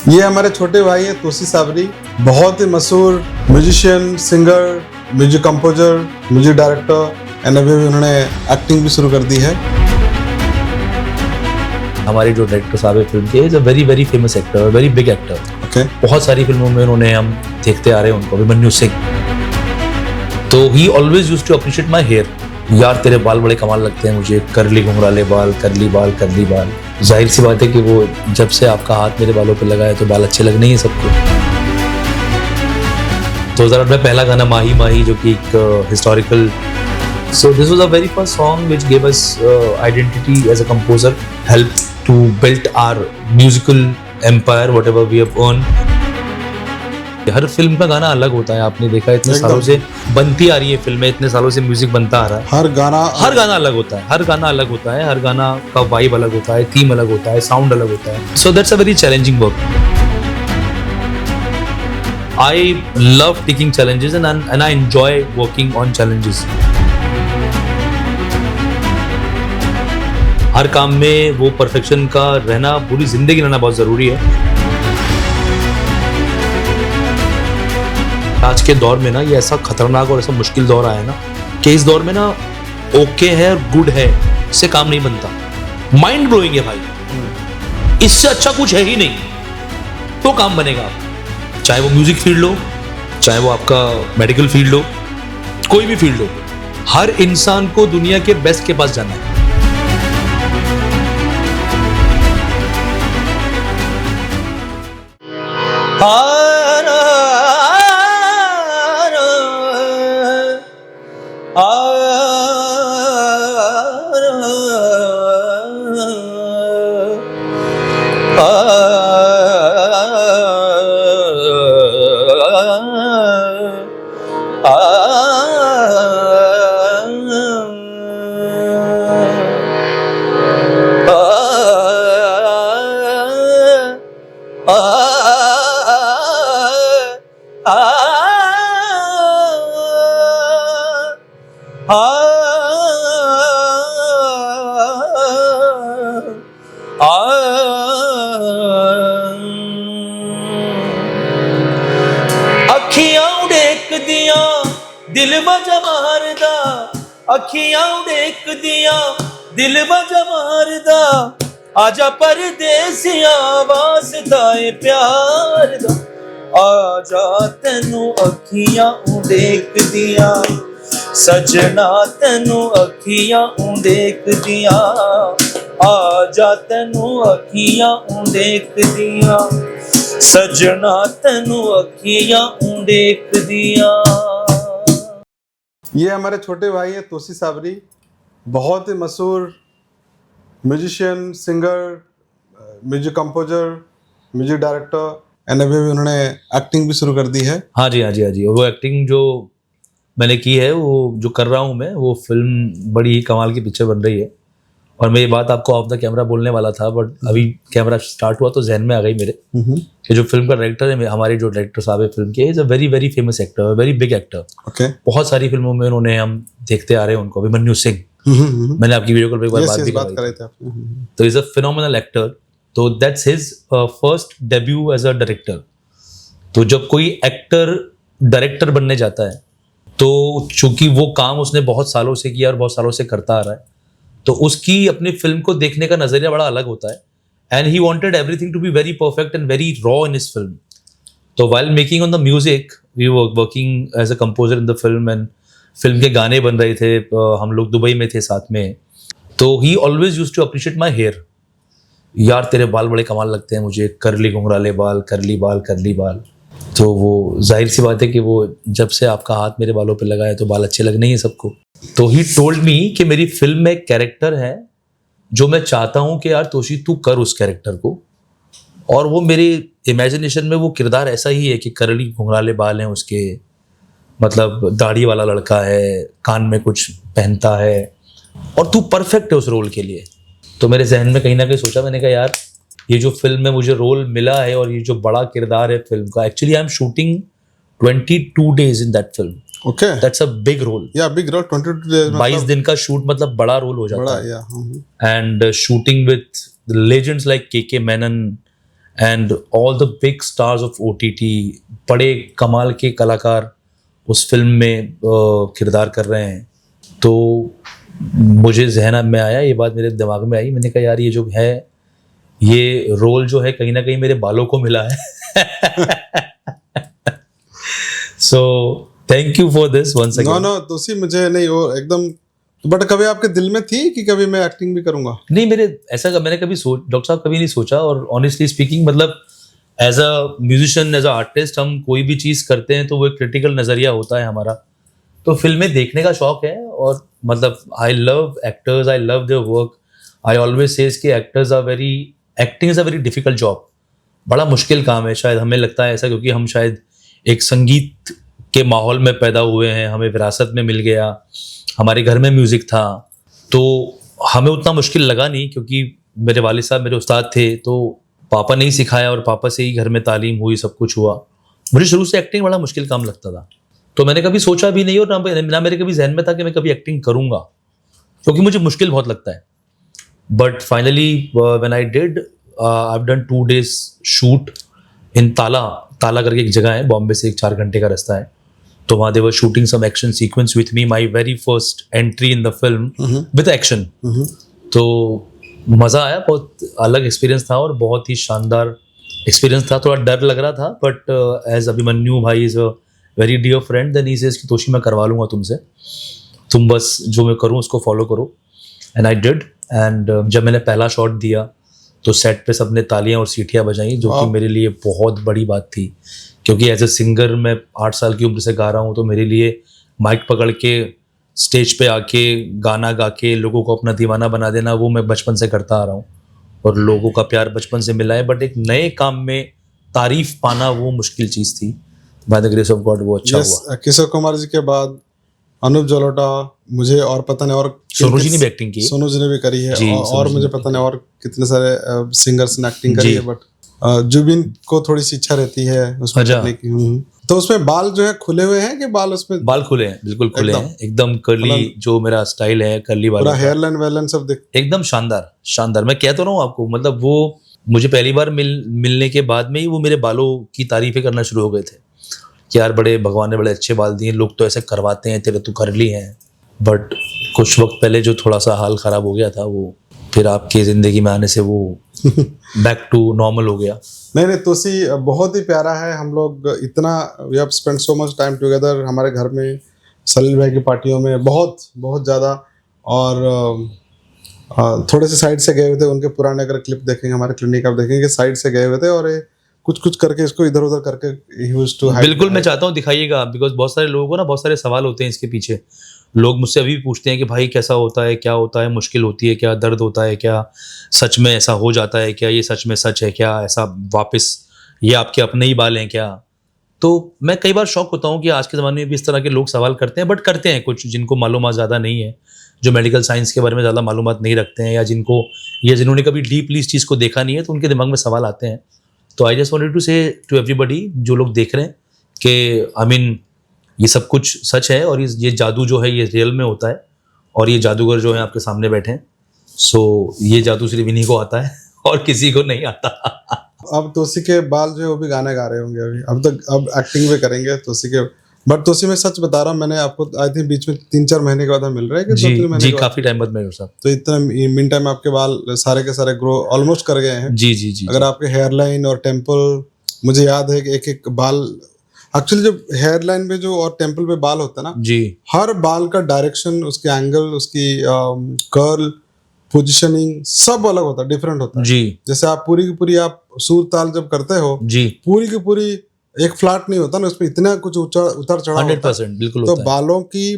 ये हमारे छोटे भाई हैं तोसी साबरी, बहुत ही मशहूर musician, singer, music composer, music director and अभी उन्होंने एक्टिंग भी शुरू कर दी है। हमारे जो डायरेक्टर साहब है फिल्म के, is a very very famous actor, very big actor. Okay, बहुत सारी फिल्मों में उन्होंने हम देखते आ रहे हैं उनको। अभिमन्यु सिंह, तो he always used to appreciate my hair. यार तेरे बाल बड़े कमाल लगते हैं मुझे, करली घुंघराले बाल, करली बाल, करली बाल। जाहिर सी बात है कि वो जब से आपका हाथ मेरे बालों पे लगा है तो बाल अच्छे लगने ही सबको। 2008 में पहला गाना माही माही, जो कि एक historical, so this was a very first song which gave us identity as a composer, helped to build our musical empire, whatever we have earned. Her film का गाना अलग होता है, आपने देखा है, इतने सालों से बनती आ रही है फिल्में, इतने सालों से म्यूजिक बनता आ रहा है। हर गाना अलग होता है, हर गाना अलग होता है, हर गाना का वाइब अलग होता है, थीम अलग होता है, साउंड अलग होता है। So that's a very challenging work. I love taking challenges and I enjoy working on challenges. हर काम में वो परफेक्शन का रहना, पूरी जिंदगी रहना बहुत जरूरी है। आज के दौर में ना ये ऐसा खतरनाक और ऐसा मुश्किल दौर आया ना कि इस दौर में ना ओके है और गुड है इससे काम नहीं बनता। माइंड ब्लोइंग है भाई, इससे अच्छा कुछ है ही नहीं तो काम बनेगा। चाहे वो म्यूजिक फील्ड हो, चाहे वो आपका मेडिकल फील्ड हो, कोई भी फील्ड हो, हर इंसान को दुनिया के बेस्ट के पास जाना है। अखियां उड़ेक दिया दिल वजा मारदा, अखियां उड़ेक दिया दिल वजा मारदा, आजा परदेसिया वास्ता ए प्यार दा, आजा तेनू अखियां उड़ेक दिया, सजना तेनू अखियां उड़ेक दिया, आजा तेनू अखियां उड़ेक दिया, सजना तेनू अखियां उड़ेक दिया। ये हमारे छोटे भाई हैं तोसी साबरी, बहुत ही मशहूर musician, singer, music composer, music director and अभी उन्होंने एक्टिंग भी शुरू कर दी है। हाँ जी, हाँ जी, हाँ जी। वो एक्टिंग जो मैंने की है, वो जो कर रहा हूँ मैं, वो फिल्म बड़ी ही कमाल की पिक्चर बन रही है। और मैं ये बात आपको ऑफ द कैमरा बोलने वाला था, बट अभी कैमरा स्टार्ट हुआ तो जहन में आ गई मेरे कि जो फिल्म का डायरेक्टर है, हमारे जो डायरेक्टर साहब है फिल्म के, is a very very famous actor, very big actor. Okay, बहुत सारी फिल्मों में उन्होंने हम देखते आ रहे हैं उनको। अभिमन्यु सिंह, मैंने आपकी वीडियो कॉल पे एक बार बात भी कराई थी। तो इज अ फिनोमिनल एक्टर। तो that's his first debut as a director. तो जब कोई एक्टर डायरेक्टर बनने जाता है तो चूंकि वो काम उसने बहुत सालों से किया और बहुत सालों से करता आ रहा है, तो उसकी अपनी फिल्म को देखने का नजरिया बड़ा अलग होता है। And he wanted everything to be very perfect and very raw in his film. तो while making on the music, we were working as a composer in the film, and film के गाने बन रहे थे, हम लोग दुबई में थे साथ में। तो he always used to appreciate my hair. यार तेरे बाल बड़े कमाल लगते हैं मुझे, करली घुंघराले बाल, करली बाल, करली बाल। तो वो जाहिर सी बात है कि वो जब से आपका हाथ मेरे बालों पे लगा है तो बाल अच्छे लगने ही सबको। तो ही टोल्ड मी कि मेरी फिल्म में एक कैरेक्टर है जो मैं चाहता हूं कि यार तोशी तू कर उस कैरेक्टर को। और वो मेरी इमेजिनेशन में वो किरदार ऐसा ही है कि करली घुंघराले बाल हैं उसके, मतलब दाढ़ी वाला लड़का है, कान में कुछ पहनता है, और तू परफेक्ट है उस रोल के लिए। तो मेरे जहन में कहीं ना कहीं सोचा, मैंने कहा यार ये जो फिल्म में मुझे रोल मिला है और ये जो बड़ा किरदार है फिल्म का, actually I am shooting 22 days in that film. Okay. That's a big role. Yeah, big role. 22 days. 22 दिन का शूट मतलब बड़ा रोल हो जाता है। Yeah. And shooting with legends like KK Menon and all the big stars of OTT, बड़े कमाल के कलाकार उस फिल्म में किरदार कर रहे हैं। तो मुझे जहन में आया, ये बात मेरे दिमाग में आई, मैंने कहा यार ये जो है, ये रोल जो है कहीं ना कहीं मेरे बालों को मिला है। So thank you for this once again. No Toshi मुझे नहीं वो एकदम, बट कभी आपके दिल में थी कि कभी मैं एक्टिंग भी करूंगा? नहीं, मैंने कभी डॉक्टर साहब कभी नहीं सोचा। और ऑनेस्टली स्पीकिंग मतलब as a musician, as an artist, हम कोई भी चीज करते हैं तो वो एक क्रिटिकल नजरिया होता है हमारा। तो फिल्में देखने का शौक है, और मतलब I love actors, I love their work. I always says कि acting is a very difficult job, बड़ा मुश्किल काम है। शायद हमें लगता है ऐसा क्योंकि हम शायद एक संगीत के माहौल में पैदा हुए हैं, हमें विरासत में मिल गया, हमारे घर में म्यूजिक था, तो हमें उतना मुश्किल लगा नहीं क्योंकि मेरे वालिद साहब मेरे उस्ताद थे, तो पापा ने ही सिखाया और पापा से ही घर में तालीम हुई, सब कुछ हुआ। मुझे शुरू से एक्टिंग बड़ा मुश्किल काम लगता था, तो मैंने कभी सोचा भी नहीं, और ना मेरे कभी जहन में था कि मैं कभी एक्टिंग करूंगा, क्योंकि मुझे मुश्किल बहुत लगता है। But finally when I did, I have done 2 days shoot in ताला करके एक जगह है, बॉम्बे से 4 घंटे का रास्ता है। तो वहाँ they were shooting some action sequence with me, my very first entry in the film with action. तो मज़ा आया, बहुत अलग एक्सपीरियंस था और बहुत ही शानदार एक्सपीरियंस था। थोड़ा डर लग रहा था, बट एज अभिमन्यु भाई is a very dear friend, then he says कि तोशी मैं करवा लूँगा तुमसे, तुम बस जो मैं करूँ उसको फॉलो करो। And I did. एंड जब मैंने पहला शॉट दिया तो सेट पे सबने तालियां और सीटियां बजाई, जो कि मेरे लिए बहुत बड़ी बात थी, क्योंकि एज ए सिंगर मैं 8 साल की उम्र से गा रहा हूँ, तो मेरे लिए माइक पकड़ के स्टेज पे आके गाना गा के लोगों को अपना दीवाना बना देना, वो मैं बचपन से करता आ रहा हूँ और लोगों का प्यार बचपन से मिला है। बट एक नए काम में तारीफ पाना वो मुश्किल चीज़ थी। Bye the grace of God वो अच्छा हुआ। किशोर कुमार जी के बाद अनूप जलोटा, मुझे और पता नहीं, और सोनू जी ने भी एक्टिंग की है, सोनू जी ने भी करी है, जी, और मुझे पता नहीं और कितने सारे सिंगर्स ने एक्टिंग करी है। बट जुबिन को थोड़ी सी इच्छा रहती है उसमें करने की। तो उसमें बाल जो है खुले हुए हैं कि बाल उसमें? बाल खुले हैं, बिल्कुल खुले हैं, एकदम कर्ली, जो मेरा स्टाइल है कर्ली बाल, पूरा हेयरलाइन वेयरलाइन सब देख एकदम शानदार शानदार। मैं कह तो रहा हूँ आपको, मतलब वो मुझे पहली बार मिलने के बाद में ही वो मेरे बालों की तारीफें करना शुरू हो गए थे कि यार बड़े भगवान ने बड़े अच्छे बाल दिए, लोग तो ऐसे करवाते हैं, तेरे तो कर्ली हैं। बट कुछ वक्त पहले जो थोड़ा सा हाल ख़राब हो गया था, वो फिर आपकी ज़िंदगी में आने से वो बैक टू नॉर्मल हो गया। नहीं तोसी बहुत ही प्यारा है। हम लोग इतना we have spend so much time together, हमारे घर में सलील भाई की पार्टियों में बहुत बहुत ज़्यादा। और थोड़े से साइड से गए हुए थे, उनके पुराने अगर क्लिप देखेंगे हमारे क्लिनिक आप देखेंगे, साइड से गए हुए थे और कुछ करके इसको इधर उधर करके यूज्ड टू हाइड। बिल्कुल, मैं चाहता हूँ दिखाइएगा, बिकॉज बहुत सारे लोगों को ना बहुत सारे सवाल होते हैं इसके पीछे। लोग मुझसे अभी भी पूछते हैं कि भाई कैसा होता है, क्या होता है, मुश्किल होती है क्या, दर्द होता है क्या, सच में ऐसा हो जाता है क्या, ये सच में सच है क्या, ऐसा वापस ये आपके अपने ही बाल हैं क्या। तो मैं कई बार शौक होता हूँ कि आज के ज़माने में भी इस तरह के लोग सवाल करते हैं, बट करते हैं कुछ जिनको मालूमात ज़्यादा नहीं है, जो मेडिकल साइंस के बारे में ज़्यादा मालूमात नहीं रखते हैं, या जिन्होंने कभी डीपली इस चीज़ को देखा नहीं है, तो उनके दिमाग में सवाल आते हैं। तो आई जस्ट वांटेड टू से टू एवरीबडी जो लोग देख रहे हैं कि आई मीन ये सब कुछ सच है, और ये जादू जो है ये रियल में होता है, और ये जादूगर जो है आपके सामने बैठे हैं, सो ये जादू सिर्फ इन्हीं को आता है और किसी को नहीं आता। अब तोसी के बाल जो है वो भी गाने गा रहे होंगे अभी, अब एक्टिंग भी करेंगे तोसी के। बट तोसी मैं सच बता रहा हूँ, मैंने आपको आई थिंक बीच में 3-4 महीने के बाद मिल रहे हैं कि 2-3 महीने जी काफी टाइम बाद मेरे साथ। तो इतना मीन टाइम आपके बाल सारे के सारे ग्रो ऑलमोस्ट कर गए हैं। जी अगर आपके हेयर लाइन और टेम्पल, मुझे याद है कि एक बाल एक्चुअली जो हेयर लाइन पे जो और टेम्पल पे बाल होता है ना जी, हर बाल का डायरेक्शन, उसके एंगल, उसकी कर्ल, पोजिशनिंग सब अलग होता है, डिफरेंट होता है जी। जैसे आप पूरी की पूरी आप सुर ताल जब करते हो जी, पूरी की पूरी एक फ्लैट नहीं होता ना, उसमें इतना कुछ उतार चढ़ाव 100% बिल्कुल तो होता है। बालों की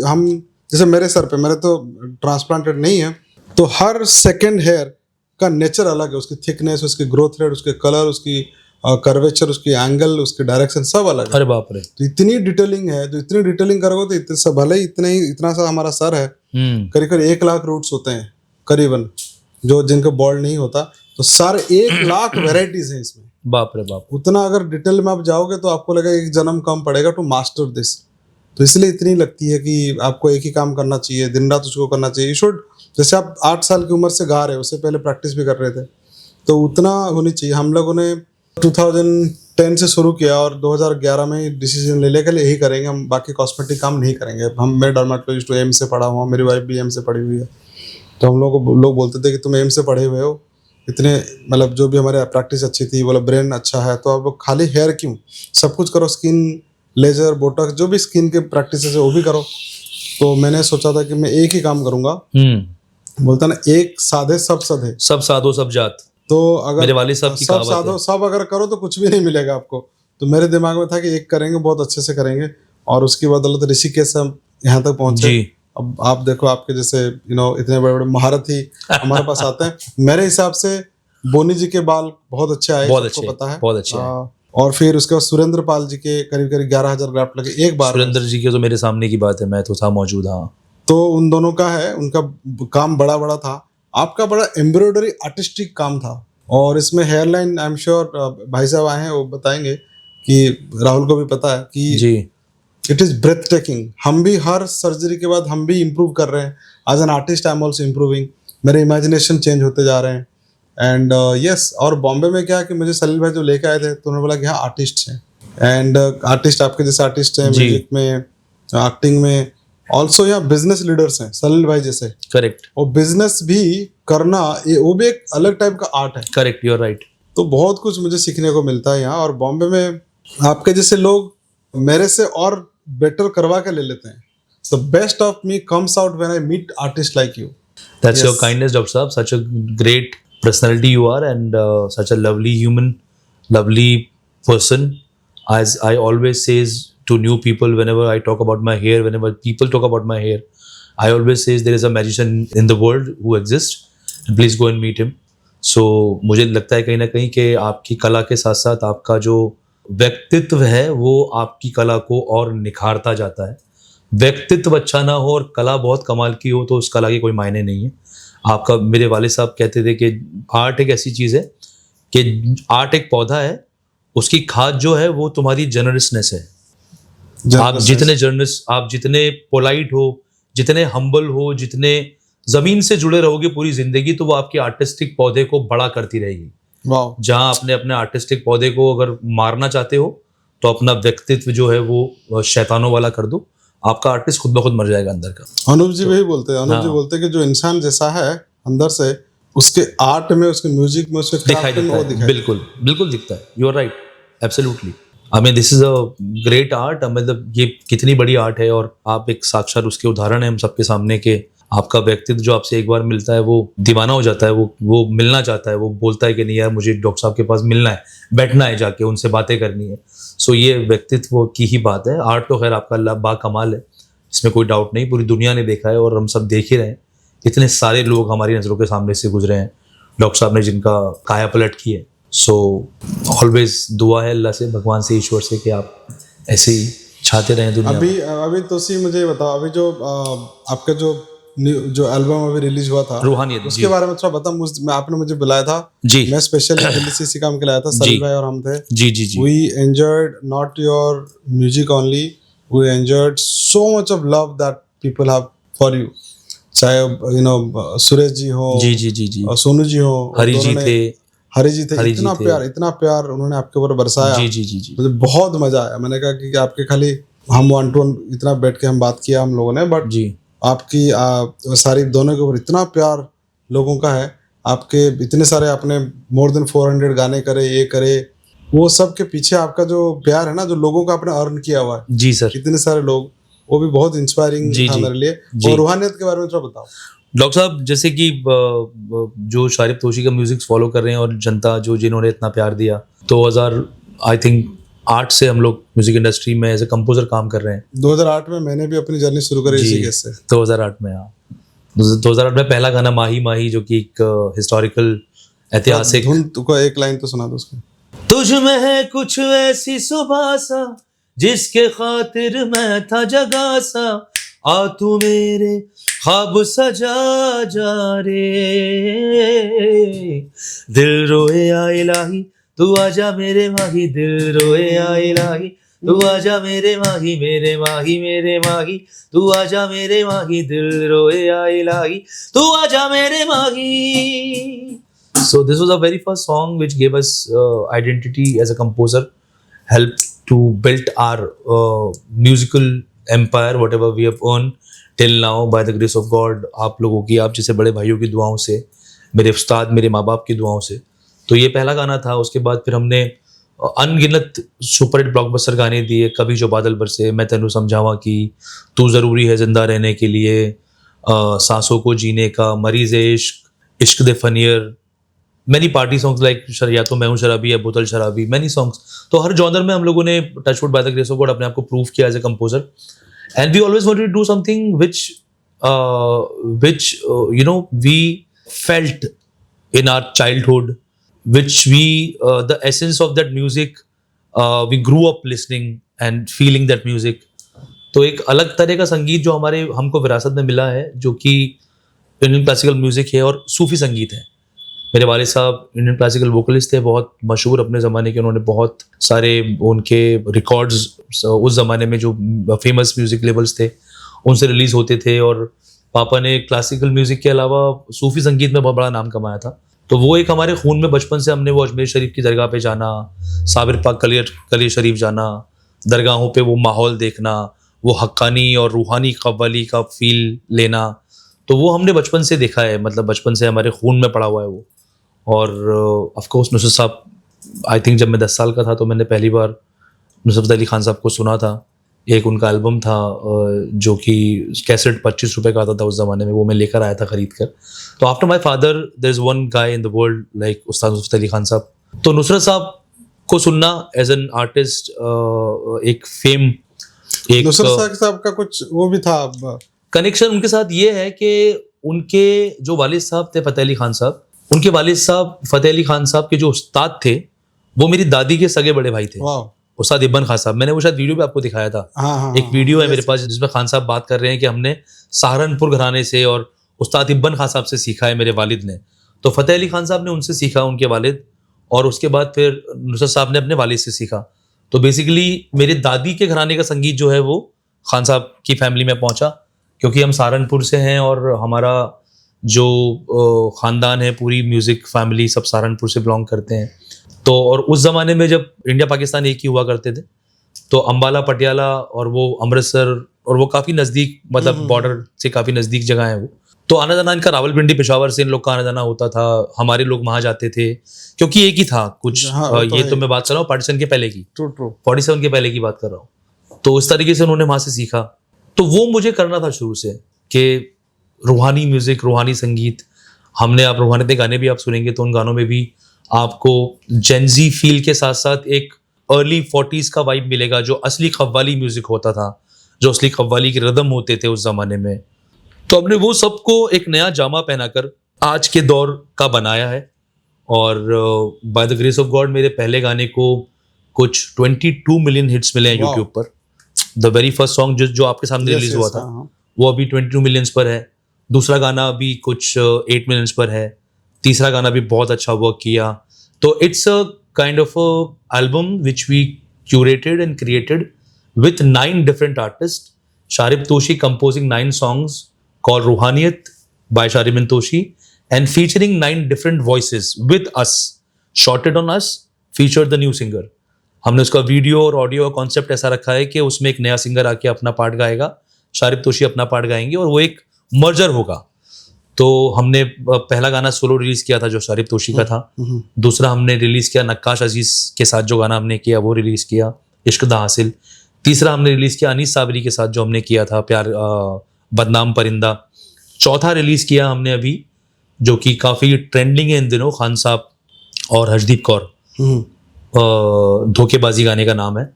हम जैसे मेरे सर पे, मेरे तो ट्रांसप्लांटेड नहीं है, तो हर सेकंड हेयर का नेचर अलग है, उसकी थिकनेस, उसकी ग्रोथ रेट, उसके कलर, उसकी कर्वेचर, उसकी एंगल, उसके डायरेक्शन सब अलग है। अरे बाप रे, तो इतनी डिटेलिंग है, तो इतनी डिटेलिंग करोगे तो इतने सब, भले ही इतना सा हमारा सर है, करीब करीब 1 लाख रूट्स होते हैं करीबन, जो जिनको बॉल्ड नहीं होता, तो सारे 1 लाख वेराइटीज हैं इसमें। बाप रे बाप। उतना अगर डिटेल में आप जाओगे तो आपको लगेगा एक जन्म कम पड़ेगा टू मास्टर दिस। तो इसलिए इतनी लगती है कि आपको एक ही काम करना चाहिए, दिन रात उसको करना चाहिए। यू शुड, जैसे आप 8 साल की उम्र से गा रहे हो, उससे पहले प्रैक्टिस भी कर रहे थे, तो उतना होनी चाहिए। हम लोगों ने 2010 से शुरू किया और 2011 में डिसीजन ले लिया कि यही करेंगे हम, बाकी कॉस्मेटिक काम नहीं करेंगे हम। मैं डर्माटोलॉजिस्ट हूँ, एम्स से पढ़ा हुआ, मेरी वाइफ भी एम्स से पढ़ी हुई है। तो हम लोग को लोग बोलते थे कि तुम एम्स से पढ़े हुए हो, इतने मतलब जो भी हमारे प्रैक्टिस अच्छी थी, बोला ब्रेन अच्छा है, तो अब खाली हेयर क्यों, सब कुछ करो, स्किन लेजर बोटॉक्स जो भी स्किन के प्रैक्टिस है वो भी करो। तो मैंने सोचा था कि मैं एक ही काम करूंगा, बोलता ना एक साधे सब सधे, सब साधो सब जात। तो अगर मेरे वालिद साहब की सब कहावत साधो सब अगर करो तो कुछ भी नहीं मिलेगा आपको। तो मेरे दिमाग में था कि एक करेंगे, बहुत अच्छे से करेंगे, और उसकी बदौलत ऋषिकेश हम यहाँ तक पहुंचे। जी। अब आप देखो, आपके जैसे इतने बड़े बड़े महारथी हमारे पास आते हैं। मेरे हिसाब से बोनी जी के बाल बहुत अच्छे आए, बहुत सबको अच्छे, पता है, बहुत अच्छे हैं। और फिर उसके बाद सुरेंद्र पाल जी के करीब करीब 11,000 ग्राफ्ट लगे एक बार में। सुरेंद्र जी के तो मेरे सामने की बात है, मैं तो था मौजूद। हाँ, तो उन दोनों का है, उनका काम बड़ा बड़ा था। आपका बड़ा एम्ब्रॉयडरी आर्टिस्टिक काम था, और इसमें हेयरलाइन आई एम श्योर भाई साहब आए हैं वो बताएंगे, कि राहुल को भी पता है कि जी। It is breathtaking. हम भी हर सर्जरी के बाद हम भी इम्प्रूव कर रहे हैं। As an artist I am also improving, मेरे इमेजिनेशन चेंज होते जा रहे हैं। एंड यस, और बॉम्बे में क्या है कि मुझे सलील भाई जो लेके आए थे तो उन्होंने बोला कि हाँ आर्टिस्ट हैं, एंड आर्टिस्ट आपके जैसे आर्टिस्ट हैं, जी। म्यूजिक में, एक्टिंग में, ऑल्सो यहाँ बिजनेस लीडर्स हैं सलील भाई जैसे। करेक्ट, और बिजनेस भी करना वो भी एक अलग टाइप का आर्ट है। Correct, you are right. तो बहुत कुछ मुझे सीखने को मिलता है यहाँ, और बॉम्बे में आपके जैसे लोग मेरे से और बेटर करवा के ले लेते हैं। The best of me comes out when I meet artist like you. That's Yes. your kindness, Dr. Saab. Such a great personality you are, and such a lovely human, lovely person. As I always says to new people, whenever I talk about my hair, whenever people talk about my hair, I always says there is a magician in the world who exists, and please go and meet him. So मुझे लगता है कहीं ना कहीं कि आपकी कला के साथ साथ आपका जो व्यक्तित्व है वो आपकी कला को और निखारता जाता है। व्यक्तित्व अच्छा ना हो और कला बहुत कमाल की हो तो उस कला के कोई मायने नहीं है। आपका, मेरे वाले साहब कहते थे कि आर्ट एक ऐसी चीज़ है कि आर्ट एक पौधा है, उसकी खाद जो है वो तुम्हारी जनरसनेस है। आप जितने जनरस, आप जितने पोलाइट हो, जितने हम्बल हो, जितने ज़मीन से जुड़े रहोगे पूरी ज़िंदगी, तो वो आपके आर्टिस्टिक पौधे को बड़ा करती रहेगी। जहाँ आपने अपने आर्टिस्टिक पौधे को अगर मारना चाहते हो तो अपना व्यक्तित्व जो है वो शैतानों वाला कर दो, आपका आर्टिस्ट खुद ब खुद मर जाएगा अंदर का। अनूप जी वही बोलते हैं, अनूप जी बोलते हैं कि जो इंसान जैसा है अंदर से, उसके आर्ट में, उसके म्यूजिक में, उसके दिखाई क्राफ्ट में वो देता है, दिखाई बिल्कुल बिल्कुल दिखता है। You are right, absolutely. I mean this is a great art. मतलब ये कितनी बड़ी आर्ट है, और आप एक साक्षात उसके उदाहरण है हम सबके सामने के। आपका व्यक्तित्व जो आपसे एक बार मिलता है वो दीवाना हो जाता है, वो मिलना चाहता है, वो बोलता है कि नहीं यार मुझे डॉक्टर साहब के पास मिलना है, बैठना है, जाके उनसे बातें करनी है। सो ये व्यक्तित्व की ही बात है। आर्ट तो खैर आपका बा कमाल है, इसमें कोई डाउट नहीं, पूरी दुनिया ने देखा है और हम सब देख ही रहे हैं। इतने सारे लोग हमारी नज़रों के सामने से गुजरे हैं डॉक्टर साहब ने, जिनका काया पलट की है। सो ऑलवेज दुआ है अल्लाह से, भगवान से, ईश्वर से कि आप ऐसे ही छाते रहें दुनिया में। अभी तोसी मुझे बताओ, अभी जो आपका जो एल्बम अभी रिलीज हुआ था रूहानियत, उसके बारे में थोड़ा बता। आपने मुझे बुलाया था जी, मैं स्पेशली दिल्ली से इसी काम के लाया था, सलील भाई और हम थे। जी जी जी। We enjoyed not your music only, we enjoyed so much of love that people have for you. चाहे सुरेश जी हो, जी जी जी जी, सोनू जी हो, हरी जी थे, इतना प्यार उन्होंने आपके ऊपर बरसाया। जी जी जी जी। मुझे बहुत मजा आया। मैंने कहा कि आपके खाली हम 1 to 1 इतना बैठ के हम बात किया हम लोगों ने, बट जी आपकी सारी दोनों के ऊपर इतना प्यार लोगों का है। आपके इतने सारे, आपने मोर देन 400 गाने करे, ये करे, वो सब के पीछे आपका जो प्यार है ना, जो लोगों का आपने अर्न किया हुआ है, जी सर, इतने सारे लोग, वो भी बहुत इंस्पायरिंग था मेरे लिए। और रूहानियत के बारे में थोड़ा बताओ डॉक्टर साहब। जैसे कि जो शारिब तोशी का म्यूजिक फॉलो कर रहे हैं और जनता जो जिन्होंने इतना प्यार दिया, 2008 से हम लोग म्यूजिक इंडस्ट्री में एज ए कंपोजर काम कर रहे हैं। 2008 में मैंने भी अपनी जर्नी शुरू करी इसी केस से। 2008 में, हाँ 2008 में पहला गाना माही माही, जो कि एक हिस्टोरिकल ऐतिहासिक धुन, तुमको एक लाइन तो सुना दो उसकी। तुझ में है कुछ ऐसी सुबह सा जिसके खातिर मैं था जगा सा, आ तू मेरे ख्वाब सजा जा रे, दिल रोए आ इलाही तू आजा मेरे माही, दिल रोए आ इलाही तू आजा मेरे माही, मेरे माही मेरे माही तू आजा मेरे माही, दिल रोए आ इलाही तू आजा मेरे माही। So this was our very first song which gave us identity as a composer, helped to build our musical empire, whatever we have earned till now by the grace of God. आप लोगों की, आप जैसे बड़े भाइयों की दुआओं से, मेरे उस्ताद, मेरे माँ बाप की दुआओं से. तो ये पहला गाना था. उसके बाद फिर हमने अनगिनत सुपरहिट ब्लॉकबस्टर गाने दिए. कभी जो बादल बरसे, मैं तेनू समझावा कि, तू ज़रूरी है जिंदा रहने के लिए, सांसों को जीने का, मरीज़ इश्क, इश्क दे फनियर, मैनी पार्टी सॉन्ग्स लाइक या तो मैं हूँ शराबी या बोतल शराबी, मैनी सॉन्ग्स. तो हर जॉनर में हम लोगों ने touchwood by the grace of God अपने आप को प्रूव किया as a composer. And we always wanted to do something which you know, we felt in our childhood, which we the essence of that music, we grew up listening and feeling that music. तो एक अलग तरह का संगीत जो हमको विरासत में मिला है, जो कि इंडियन क्लासिकल म्यूजिक है और सूफी संगीत है. मेरे वाले साहब इंडियन क्लासिकल वोकलिस्ट थे, बहुत मशहूर अपने ज़माने के. उन्होंने बहुत सारे उनके रिकॉर्ड्स उस ज़माने में जो फेमस म्यूजिक लेबल्स थे उनसे रिलीज़ होते थे. और पापा ने क्लासिकल म्यूजिक के अलावा सूफी संगीत में बहुत बड़ा नाम कमाया था. तो वो एक हमारे खून में बचपन से. हमने वो अजमेर शरीफ की दरगाह पे जाना, साबिर पाक कलियर शरीफ जाना, दरगाहों पे वो माहौल देखना, वो हक्कानी और रूहानी कव्वाली का फील लेना, तो वो हमने बचपन से देखा है. मतलब बचपन से हमारे खून में पड़ा हुआ है वो. और ऑफ कोर्स नुसरत साहब, आई थिंक जब मैं 10 साल का था तो मैंने पहली बार नुसरत अली खान साहब को सुना था. एक उनका एल्बम था जो कि कैसेट 25 रुपए का आता था उस ज़माने में, वो मैं लेकर आया था खरीद कर. तो after my father there is one guy in the world like Ustad Nusrat Ali Khan साहब. तो नुसरत साहब को सुनना एज एन आर्टिस्ट, एक फेम, एक नुसरत साहब का कुछ वो भी था कनेक्शन उनके साथ ये है कि उनके जो वालिद साहब थे फतेह अली खान साहब, उनके वालिद साहब फतेह अली खान साहब के जो उस्ताद थे वो मेरी दादी के सगे बड़े भाई थे, उस्ताद इब्बन खान साहब. मैंने वो शायद वीडियो भी आपको दिखाया था. एक वीडियो है मेरे पास जिसमें खान साहब बात कर रहे हैं कि हमने सहारनपुर घराने से और उस्ताद इब्बन खान साहब से सीखा है मेरे वालिद ने. तो फतेह अली खान साहब ने उनसे सीखा, उनके वालिद, और उसके बाद फिर नुसरत साहब ने अपने वालिद से सीखा. तो बेसिकली मेरी दादी के घराने का संगीत जो है वो खान साहब की फैमिली में पहुंचा, क्योंकि हम सहारनपुर से हैं और हमारा जो ख़ानदान है, पूरी म्यूज़िक फैमिली सब सहारनपुर से बिलोंग करते हैं. तो और उस ज़माने में जब इंडिया पाकिस्तान एक ही हुआ करते थे, तो अम्बाला, पटियाला और वो अमृतसर, और वो काफ़ी नज़दीक, मतलब बॉर्डर से काफ़ी नज़दीक जगह है वो. तो आना जाना इनका रावलपिंडी, पेशावर से इन लोग का आना जाना होता था. हमारे लोग वहाँ जाते थे क्योंकि एक ही था कुछ. ये तो मैं बात कर रहा हूँ पार्टीशन के पहले की, 47 के पहले की बात कर रहा हूँ. तो इस तरीके से उन्होंने वहाँ से सीखा. तो वो मुझे करना था शुरू से कि रूहानी म्यूजिक, रूहानी संगीत. हमने, आप रूहानी के गाने भी आप सुनेंगे तो उन गानों में भी आपको जेंजी फील के साथ साथ एक अर्ली 40s का वाइब मिलेगा, जो असली कव्वाली म्यूजिक होता था, जो असली कव्वाली के रिदम होते थे उस जमाने में. तो हमने वो सबको एक नया जामा पहनाकर आज के दौर का बनाया है. और bye the grace of God मेरे पहले गाने को कुछ 22 मिलियन हिट्स मिले हैं यूट्यूब पर. द वेरी फर्स्ट सॉन्ग जो आपके सामने रिलीज हुआ था वो अभी 22 मिलियंस पर है. दूसरा गाना अभी कुछ 8 मिलियंस पर है. तीसरा गाना भी बहुत अच्छा वर्क किया. तो it's a kind of a album which we curated and created with 9 different artist. Sharib Toshi composing 9 songs called Ruhaniyat by Sharibin Toshi and featuring 9 different voices with us, shorted on us, featured the new singer. हमने उसका video और audio का concept ऐसा रखा है कि उसमें एक नया सिंगर आके अपना पार्ट गाएगा, शारिब तोशी अपना पार्ट गाएंगे और वो एक मर्जर होगा. तो हमने पहला गाना सोलो रिलीज किया था जो शारिब तोशी का था. दूसरा हमने रिलीज किया नक्काश अजीज के साथ, जो गाना हमने किया वो रिलीज किया, इश्क दा हासिल. तीसरा हमने रिलीज किया अनीस साबरी के साथ जो हमने किया था प्यार बदनाम परिंदा. चौथा रिलीज किया हमने अभी, जो कि काफ़ी ट्रेंडिंग है इन दिनों, खान साहब और हर्षदीप कौर, धोखेबाजी गाने का नाम है.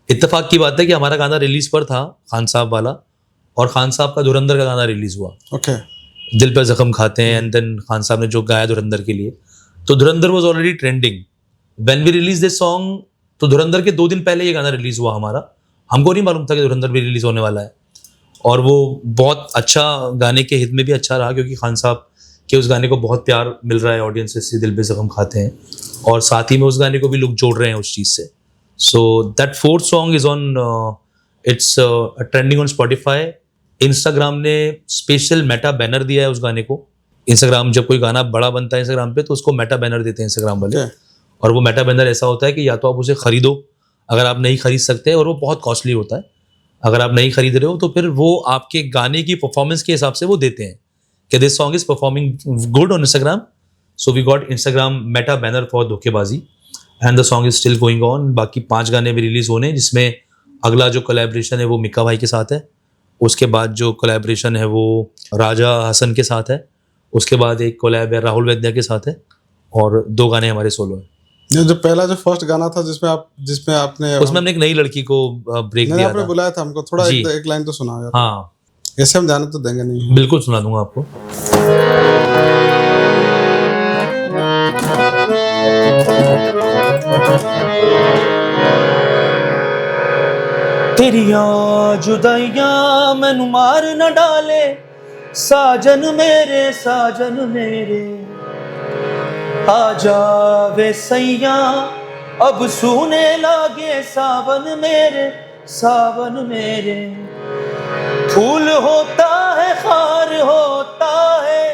इत्तेफाक की बात है कि हमारा गाना रिलीज पर था खान साहब वाला, और खान साहब का धुरंधर का गाना रिलीज हुआ, दिल पे जख्म खाते हैं. एंड देन खान साहब ने जो गाया धुरंधर के लिए, तो Dhurandhar was already trending when we release this song. तो धुरंधर के 2 दिन पहले ये गाना रिलीज हुआ हमारा. हमको नहीं मालूम था कि धुरंधर भी रिलीज होने वाला है. और वो बहुत अच्छा, गाने के हित में भी अच्छा रहा, क्योंकि खान साहब के उस गाने को बहुत प्यार मिल रहा है ऑडियंस से, दिल पे जख्म खाते हैं, और साथ ही में उस गाने को भी लोग जोड़ रहे हैं उस चीज़ से. So that 4th song is on, it's trending on Spotify. Instagram ने स्पेशल मेटा बैनर दिया है उस गाने को. इंस्टाग्राम जब कोई गाना बड़ा बनता है इंस्टाग्राम पे तो उसको मेटा बैनर देते हैं इंस्टाग्राम वाले। Okay. और वो मेटा बैनर ऐसा होता है कि या तो आप उसे खरीदो, अगर आप नहीं खरीद सकते, और वो बहुत कॉस्टली होता है, अगर आप नहीं खरीद रहे हो तो फिर वो आपके गाने की परफॉर्मेंस के हिसाब से वो देते हैं कि this song is performing good on Instagram, so we got Instagram meta banner for धोखेबाजी and the song is still going on. बाकी 5 गाने भी रिलीज होने, जिसमें अगला जो कोलैबोरेशन है वो मिक्का भाई के साथ है, उसके बाद जो कोलैबोरेशन है वो राजा हसन के साथ है, उसके बाद एक कोलैब है राहुल वैद्या के साथ है, और 2 गाने हमारे सोलो हैं। ये जो पहला जो फर्स्ट गाना था जिसमें आपने उसमें हमने एक नई लड़की को ब्रेक दिया आपने था। बुलाया था हमको, थोड़ा जी। एक लाइन तो सुना यार। हाँ ऐसे हम जाने तो देंगे नहीं। बिल्कुल सुना दूंगा आपको। तेरिया जुदाइयां मैनू मार न डाले, साजन मेरे आ जावे सैया, अब सूने लागे सावन मेरे। फूल होता है खार होता है,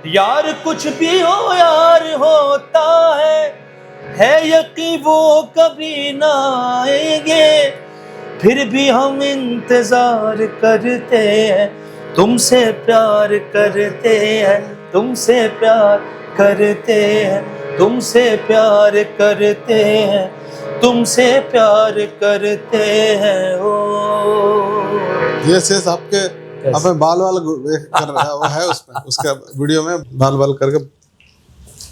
यार कुछ भी हो यार होता है यकीन वो कभी ना आएंगे, फिर भी हम इंतजार करते हैं, तुमसे प्यार करते हैं, तुमसे प्यार करते हैं, तुमसे प्यार करते हैं, तुमसे प्यार करते हैं। ओ ये शेष आपके अपने बाल कर रहा है, वो है उसमें, उसका वीडियो में बाल करके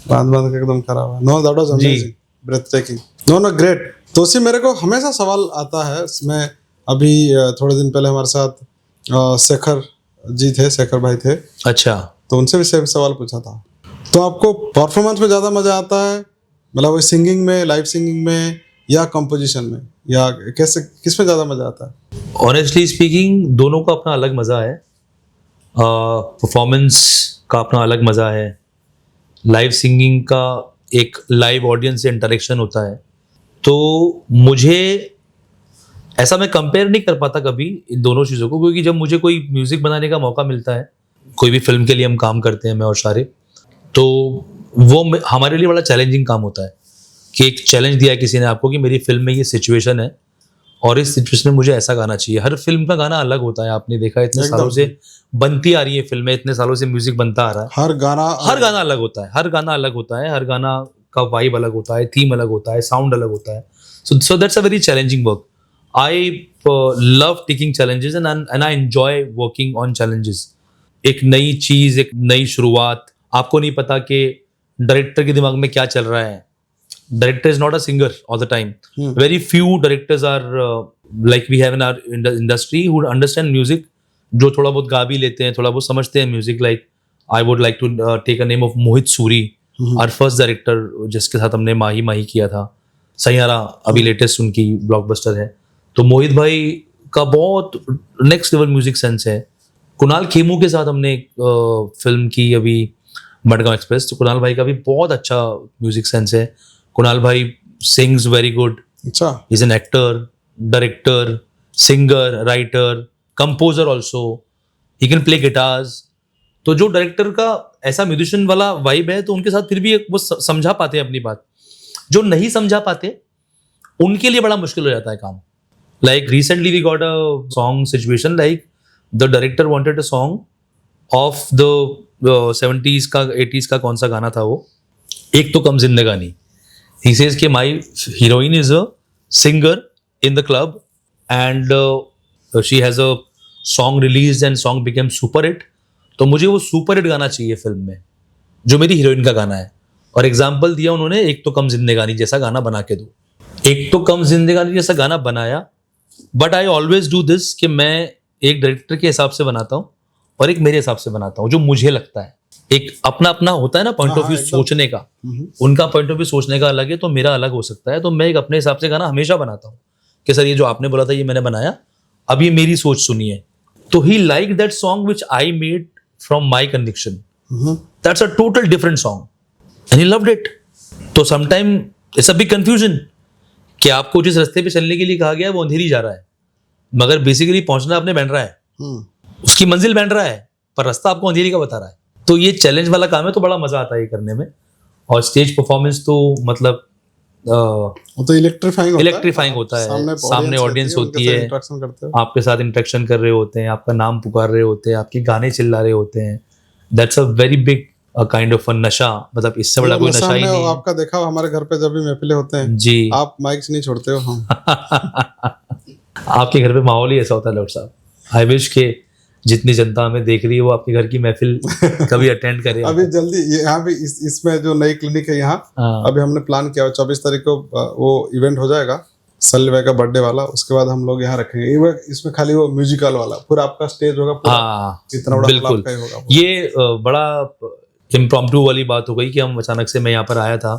बांध के एकदम करा हुआ। No that was amazing, breathtaking. No great. तो उसी मेरे को हमेशा सवाल आता है, मैं अभी थोड़े दिन पहले हमारे साथ शेखर जी थे, शेखर भाई थे, अच्छा, तो उनसे भी सेम सवाल पूछा था। तो आपको परफॉर्मेंस में ज़्यादा मज़ा आता है, मतलब वो सिंगिंग में, लाइव सिंगिंग में, या कंपोजिशन में, या कैसे, किस में ज़्यादा मज़ा आता है? ऑनेस्टली स्पीकिंग दोनों का अपना अलग मज़ा है। परफॉर्मेंस का अपना अलग मज़ा है, लाइव सिंगिंग का एक लाइव ऑडियंस से इंटरेक्शन होता है। तो मुझे ऐसा मैं कंपेयर नहीं कर पाता कभी इन दोनों चीज़ों को, क्योंकि जब मुझे कोई म्यूज़िक बनाने का मौका मिलता है, कोई भी फिल्म के लिए हम काम करते हैं मैं और शारे, तो वो हमारे लिए बड़ा चैलेंजिंग काम होता है कि एक चैलेंज दिया है किसी ने आपको कि मेरी फिल्म में ये सिचुएशन है और इस सिचुएशन में मुझे ऐसा गाना चाहिए। हर फिल्म का गाना अलग होता है, आपने देखा इतने सालों से बनती आ रही है फिल्में, इतने सालों से म्यूजिक बनता आ रहा है, हर गाना अलग होता है, हर गाना अलग होता है, हर गाना का वाइब अलग होता है, थीम अलग होता है, साउंड अलग होता है। So that's a very challenging work. I love taking challenges and I enjoy working on challenges. एक नई चीज, एक नई शुरुआत, आपको नहीं पता कि डायरेक्टर के दिमाग में क्या चल रहा है। Director is not a singer all the time. Very few directors are like we have in our industry who understand music, जो थोड़ा बहुत गा भी लेते हैं, थोड़ा बहुत समझते हैं music. Like I would like to take a name of Mohit Suri, our first director, जिसके साथ हमने माही माही किया था। सैयारा अभी लेटेस्ट उनकी ब्लॉकबस्टर है। तो मोहित भाई का बहुत नेक्स्ट लेवल म्यूजिक सेंस है। कुणाल खेमू के साथ हमने एक फिल्म की अभी, मडगांव एक्सप्रेस, तो कुणाल भाई का भी बहुत अच्छा म्यूजिक सेंस है। कुणाल भाई sings very good. अच्छा, he's an actor, director, singer, writer, composer also. He can play guitars. तो जो डायरेक्टर का ऐसा म्यूजिशियन वाला वाइब है, तो उनके साथ फिर भी वो समझा पाते हैं अपनी बात। जो नहीं समझा पाते उनके लिए बड़ा मुश्किल हो जाता है काम। Like recently we got a song situation, like the director wanted a song of the 70s का 80s का कौन सा गाना था वो, एक तो कम जिंदगानी। He says कि my heroine is a singer in the club and she has a song released and song became super hit. तो मुझे वो सुपर हिट गाना चाहिए फिल्म में, जो मेरी हीरोइन का गाना है। और एग्जाम्पल दिया उन्होंने, एक तो कम जिंदगानी जैसा गाना बना के दो। एक तो कम जिंदगानी जैसा गाना बनाया, but I always do this कि मैं एक डायरेक्टर के हिसाब से बनाता हूँ और एक मेरे हिसाब से बनाता हूँ, जो मुझे लगता है। एक अपना अपना होता है ना पॉइंट ऑफ व्यू सोचने का, उनका पॉइंट ऑफ व्यू सोचने का अलग है, तो मेरा अलग हो सकता है। तो मैं एक अपने हिसाब से गाना हमेशा बनाता हूँ कि सर ये जो आपने बोला था ये मैंने बनाया, अब ये मेरी सोच सुनिए। तो he like that song which I made from my conviction, that's a total different song and he loved it. तो sometime it's a big confusion कि आपको जिस रास्ते पे चलने के लिए कहा गया है वो अंधेरी जा रहा है, मगर बेसिकली पहुंचना आपने बन रहा है, उसकी मंजिल बन रहा है, पर रास्ता आपको अंधेरी का बता रहा है। तो ये चैलेंज वाला काम है, तो बड़ा मजा आता है ये करने में। और स्टेज परफॉर्मेंस तो मतलब वो तो इलेक्ट्रीफाइंग होता है, सामने ऑडियंस होती है, इंटरेक्शन करते हो, आपके साथ इंटरेक्शन कर रहे होते हैं, आपका नाम पुकार रहे होते हैं, आपके गाने चिल्ला रहे होते हैं। That's a very big kind of नशा, मतलब इससे बड़ा कोई नशा ही नहीं है। आपका देखा हमारे घर पे जब भी महफिलें होते हैं जी, आप माइक नहीं छोड़ते हो। हम आपके घर पे माहौल ही ऐसा होता है डॉक्टर साहब। आई विश के जितनी जनता हमें देख रही है वो आपके घर की महफिल कभी अटेंड करे। अभी जल्दी यहाँ भी इसमें जो नई क्लिनिक है यहाँ, अभी हमने प्लान किया 24 तारीख को वो इवेंट हो जाएगा सल्ली भाई का बर्थडे वाला, उसके बाद हम लोग यहाँ रखेंगे। इसमें खाली वो म्यूजिकल वाला पूरा आपका स्टेज होगा, पूरा इतना बड़ा बिल्कुल होगा। ये बड़ा इम्प्रॉम्प्टू वाली बात हो गई कि हम अचानक से मैं यहाँ पर आया था।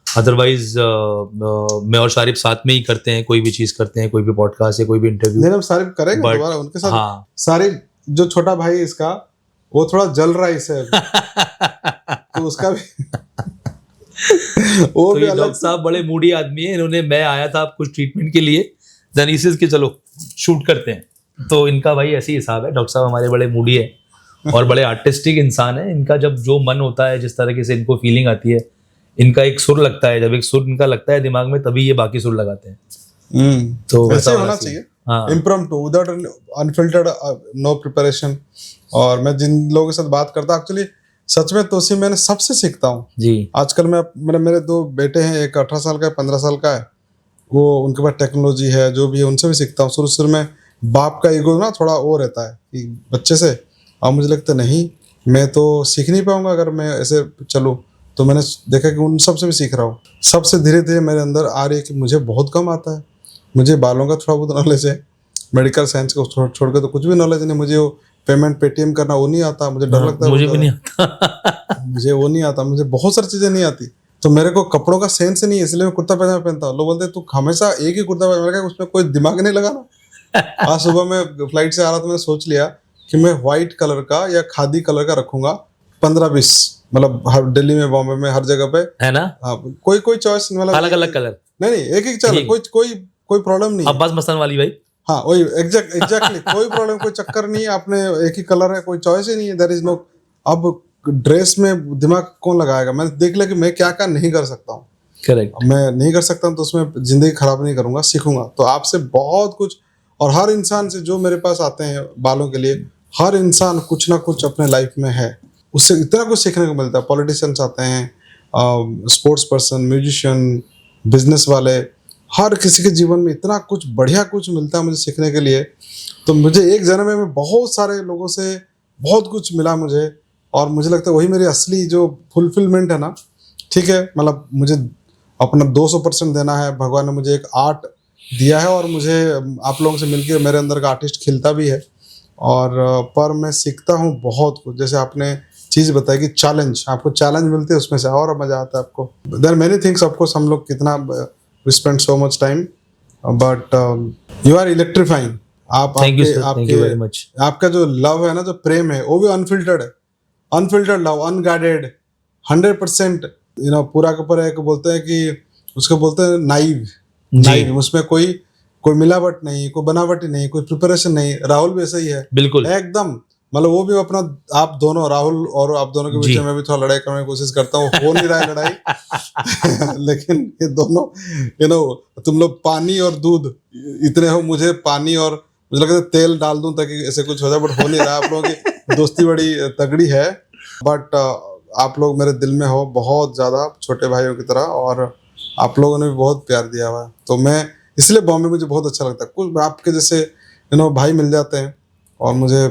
अदरवाइज मैं और शारिफ साथ में ही करते हैं, कोई भी चीज करते हैं, कोई भी पॉडकास्ट या कोई भी इंटरव्यू। नहीं, हम शारिफ करेंगे दोबारा उनके साथ। हाँ, शारिफ जो छोटा भाई इसका वो थोड़ा जल रहा है इससे तो उसका भी वो तो भी डॉक्टर साहब बड़े मूडी आदमी है। इन्होंने, मैं आया था कुछ ट्रीटमेंट के लिए, जनीसिस के चलो शूट करते हैं, तो इनका भाई ऐसी हिसाब है। डॉक्टर साहब हमारे बड़े मूडी है और बड़े आर्टिस्टिक इंसान है। इनका जब जो मन होता है, जिस तरीके से इनको फीलिंग आती है, इनका एक सुर लगता है, जब एक सुर इनका लगता है दिमाग में तभी ये बाकी सुर लगाते हैं। तो वैसे होना चाहिए, impromptu, without unfiltered, no preparation. और मैं जिन लोगों के साथ बात करता हूँ, एक्चुअली सच में तोसी मैंने सबसे सीखता हूँ जी। आजकल मेरे 2 बेटे हैं, एक 18 साल का है, 15 साल का है, वो उनके पास टेक्नोलॉजी है, जो भी है उनसे भी सीखता हूँ। शुरू में बाप का ईगो ना थोड़ा वो रहता है कि बच्चे से, और मुझे लगता है नहीं, मैं तो सीख नहीं पाऊंगा अगर मैं ऐसे चलूँ। तो मैंने देखा कि उन सबसे भी सीख रहा हूँ। सबसे धीरे धीरे मेरे अंदर आ रही है कि मुझे बहुत कम आता है। मुझे बालों का थोड़ा बहुत नॉलेज है, मेडिकल साइंस को छोड़ के तो कुछ भी नॉलेज नहीं। मुझे वो पेमेंट पेटीएम करना वो नहीं आता, मुझे डर लगता है, मुझे भी नहीं आता मुझे वो नहीं आता, मुझे बहुत सारी चीज़ें नहीं आती। तो मेरे को कपड़ों का सेंस नहीं है, इसलिए मैं कुर्ता पैजामा पहनता हूँ। लोग बोलते हैं तू हमेशा एक ही कुर्ता पैजामा, उसमें कोई दिमाग नहीं लगाना। आज सुबह मैं फ्लाइट से आ रहा था, मैंने सोच लिया कि मैं व्हाइट कलर का या खादी कलर का रखूंगा, 15-20, मतलब हर दिल्ली में, बॉम्बे में, हर जगह पे है ना। हाँ, कोई चॉइस, मतलब अलग अलग कलर नहीं, एक चल, कोई प्रॉब्लम नहीं। अब्बास मस्तान वाली भाई, हाँ वही एग्जैक्टली कोई प्रॉब्लम, कोई चक्कर नहीं है, आपने एक ही कलर है, कोई चॉइस ही नहीं है, देयर इज नो। अब ड्रेस में दिमाग कौन लगाएगा? मैंने देख लिया कि मैं क्या क्या नहीं कर सकता हूँ। करेक्ट, मैं नहीं कर सकता हूँ तो उसमें जिंदगी खराब नहीं करूंगा, सीखूंगा। तो आपसे बहुत कुछ, और हर इंसान से जो मेरे पास आते हैं बालों के लिए, हर इंसान कुछ ना कुछ अपने लाइफ में है, उससे इतना कुछ सीखने को मिलता है। पॉलिटिशियंस आते हैं, स्पोर्ट्स पर्सन, म्यूजिशियन, बिजनेस वाले, हर किसी के जीवन में इतना कुछ बढ़िया कुछ मिलता है मुझे सीखने के लिए। तो मुझे एक जन्म में बहुत सारे लोगों से बहुत कुछ मिला मुझे, और मुझे लगता है वही मेरी असली जो फुलफिलमेंट है ना। ठीक है, मतलब मुझे अपना 200% देना है। भगवान ने मुझे एक आर्ट दिया है, और मुझे आप लोगों से मिलकर मेरे अंदर का आर्टिस्ट खिलता भी है। और पर मैं सीखता हूँ बहुत कुछ। जैसे आपने चीज़ बताई कि चैलेंज, आपको चैलेंज मिलते हैं, उसमें से और मज़ा आता है आपको। There are many things, of course हम लोग कितना we spend so much time, but you are electrifying. आपका जो लव है ना, जो प्रेम है, वो भी अनफिल्टर्ड है, unfiltered love, unguided, 100%, you know, पूरा का पूरा। एक बोलते हैं कि उसको बोलते हैं नाइव, उसमें कोई मिलावट नहीं, कोई बनावटी नहीं, कोई प्रिपरेशन नहीं। राहुल भी ऐसा ही है, बिल्कुल एकदम, मतलब वो भी अपना, आप दोनों, राहुल और आप दोनों के बीच में भी थोड़ा लड़ाई करने की कोशिश करता हूँ, हो नहीं रहा है लड़ाई लेकिन ये दोनों, यू नो, तुम लोग पानी और दूध इतने हो, मुझे पानी और मुझे लगता है तेल डाल दूं ताकि ऐसे कुछ हो जाए, बट हो नहीं रहा। आप लोगों की दोस्ती बड़ी तगड़ी है, बट आप लोग मेरे दिल में हो बहुत ज़्यादा, छोटे भाइयों की तरह, और आप लोगों ने भी बहुत प्यार दिया हुआ है। तो मैं इसलिए बॉम्बे मुझे बहुत अच्छा लगता है। कुछ आपके जैसे, यू नो, भाई मिल जाते हैं, और मुझे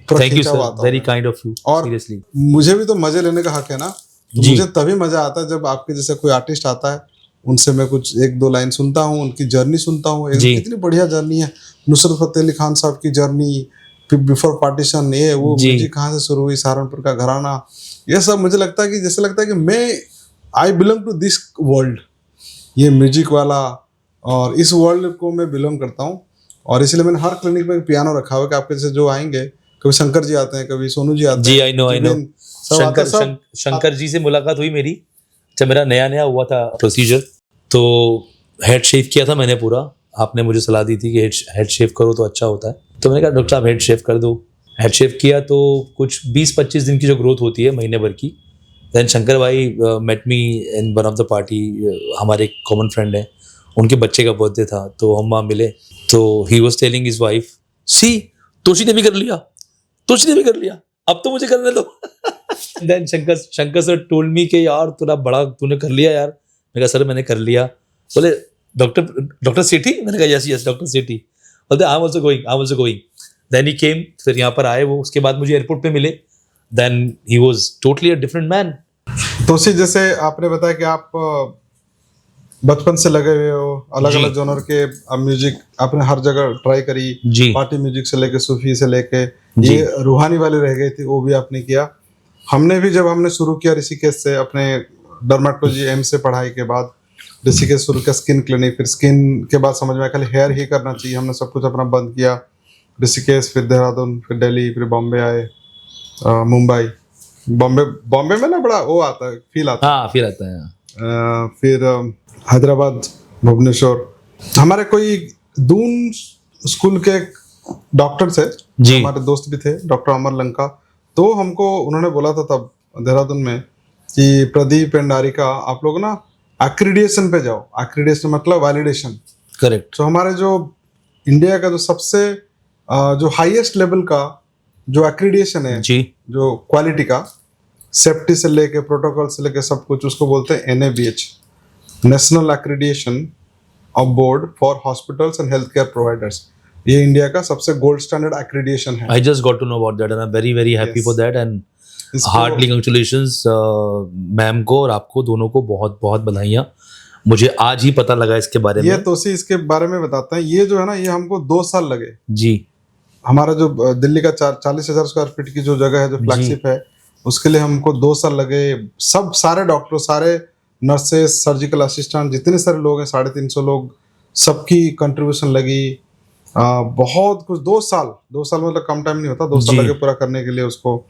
Thank you, sir. Very kind of you. और seriously, मुझे भी तो मजे लेने का हक है ना। तो मुझे तभी मजा आता है जब आपके जैसे कोई आर्टिस्ट आता है, उनसे मैं कुछ 1-2 लाइन सुनता हूँ, उनकी जर्नी सुनता हूँ। कितनी बढ़िया जर्नी है नुसरत फतेह अली खान साहब की जर्नी, बिफोर पार्टीशन, ये वो म्यूजिक कहाँ से शुरू हुई, सहारनपुर का घराना, ये सब मुझे लगता है कि जैसे लगता है कि मैं I belong to this world, ये म्यूजिक वाला, और इस वर्ल्ड को मैं बिलोंग करता हूँ। और इसलिए मैंने हर क्लिनिक में पियानो रखा हुआ है कि आपके जैसे जो आएंगे, कभी शंकर जी आते हैं, कभी सोनू जी आते हैं। जी, आई नो शंकर जी से मुलाकात हुई मेरी जब मेरा नया हुआ था प्रोसीजर, तो हेड शेव किया था मैंने पूरा। आपने मुझे सलाह दी थी कि हेड शेव करो तो अच्छा होता है, तो मैंने कहा डॉक्टर साहब हेड शेव कर दो। हेड शेव किया तो कुछ 20-25 दिन की जो ग्रोथ होती है महीने भर की, देन शंकर भाई met me in one of the party, हमारे कॉमन फ्रेंड है, उनके बच्चे का बर्थडे था तो हम वहाँ मिले, तो he was telling his wife, see Toshi ने भी कर लिया, तोशी ने भी कर लिया, अब तो मुझे करने दो। Then Shankar sir told me कि यार तूने बड़ा तूने कर लिया यार। मैं कहा सर मैंने कर लिया। बोले डॉक्टर सेठी? मैंने कहा यस डॉक्टर सेठी। बोलते I am also going. Then he came, फिर यहाँ पर आए वो, उसके बाद मुझे एयरपोर्ट पे मिले, then he was totally a different man. Toshi, जैसे आपने बताया कि आप बचपन से लगे हुए हो, अलग अलग जोनर के म्यूजिक आपने हर जगह ट्राई करी, जी पार्टी म्यूजिक से लेके सूफी से लेके ये रूहानी वाले रह गई थी, वो भी आपने किया। हमने भी जब हमने शुरू किया ऋषिकेश से अपने डर्मेटोलॉजी एम से पढ़ाई के बाद ऋषिकेश शुरू किया स्किन क्लिनिक, फिर स्किन के बाद समझ में आया खाली हेयर ही करना चाहिए, हमने सब कुछ अपना बंद किया। ऋषिकेश, फिर देहरादून, फिर दिल्ली, फिर बॉम्बे आए, मुंबई। बॉम्बे में ना बड़ा वो आता है, फील आता है। हाँ फील आता है। फिर हैदराबाद, भुवनेश्वर। हमारे कोई दून स्कूल के डॉक्टर थे, जी हमारे दोस्त भी थे, डॉक्टर अमर लंका। तो हमको उन्होंने बोला था तब देहरादून में कि प्रदीप एंड आरिका आप लोग ना एक्रीडिएशन पे जाओ। एक्रीडिएशन मतलब वैलिडेशन। करेक्ट। तो हमारे जो इंडिया का जो सबसे जो हाईएस्ट लेवल का जो एक्रीडिएशन है जी जो क्वालिटी का, सेफ्टी से लेके प्रोटोकॉल से लेके सब कुछ, उसको बोलते हैं NABH, national accreditation of board for hospitals and health care providers. ये इंडिया का सबसे गोल्ड स्टैंडर्ड एक्रीडिएशन है। I just got to know about that and I am very very happy for that and heartly congratulations ma'am को और आपको दोनों को बहुत बहुत बधाइयाँ। मुझे आज ही पता लगा इसके बारे ये में। तोसी इसके बारे में बताते हैं। ये जो है ना, ये हमको 2 साल लगे। जी हमारा जो दिल्ली का 40,000 स्क्वायर फीट की जो जगह है जो फ्लैगशिप है, उसके लिए हमको 2 साल लगे। सब सारे डॉक्टर, सारे नर्सेस, सर्जिकल असिस्टेंट, जितने सारे लोग हैं 350 लोग, सबकी कंट्रीब्यूशन लगी। बहुत कुछ 2 साल मतलब कम टाइम नहीं होता, 2 साल जी। लगे पूरा करने के लिए उसको।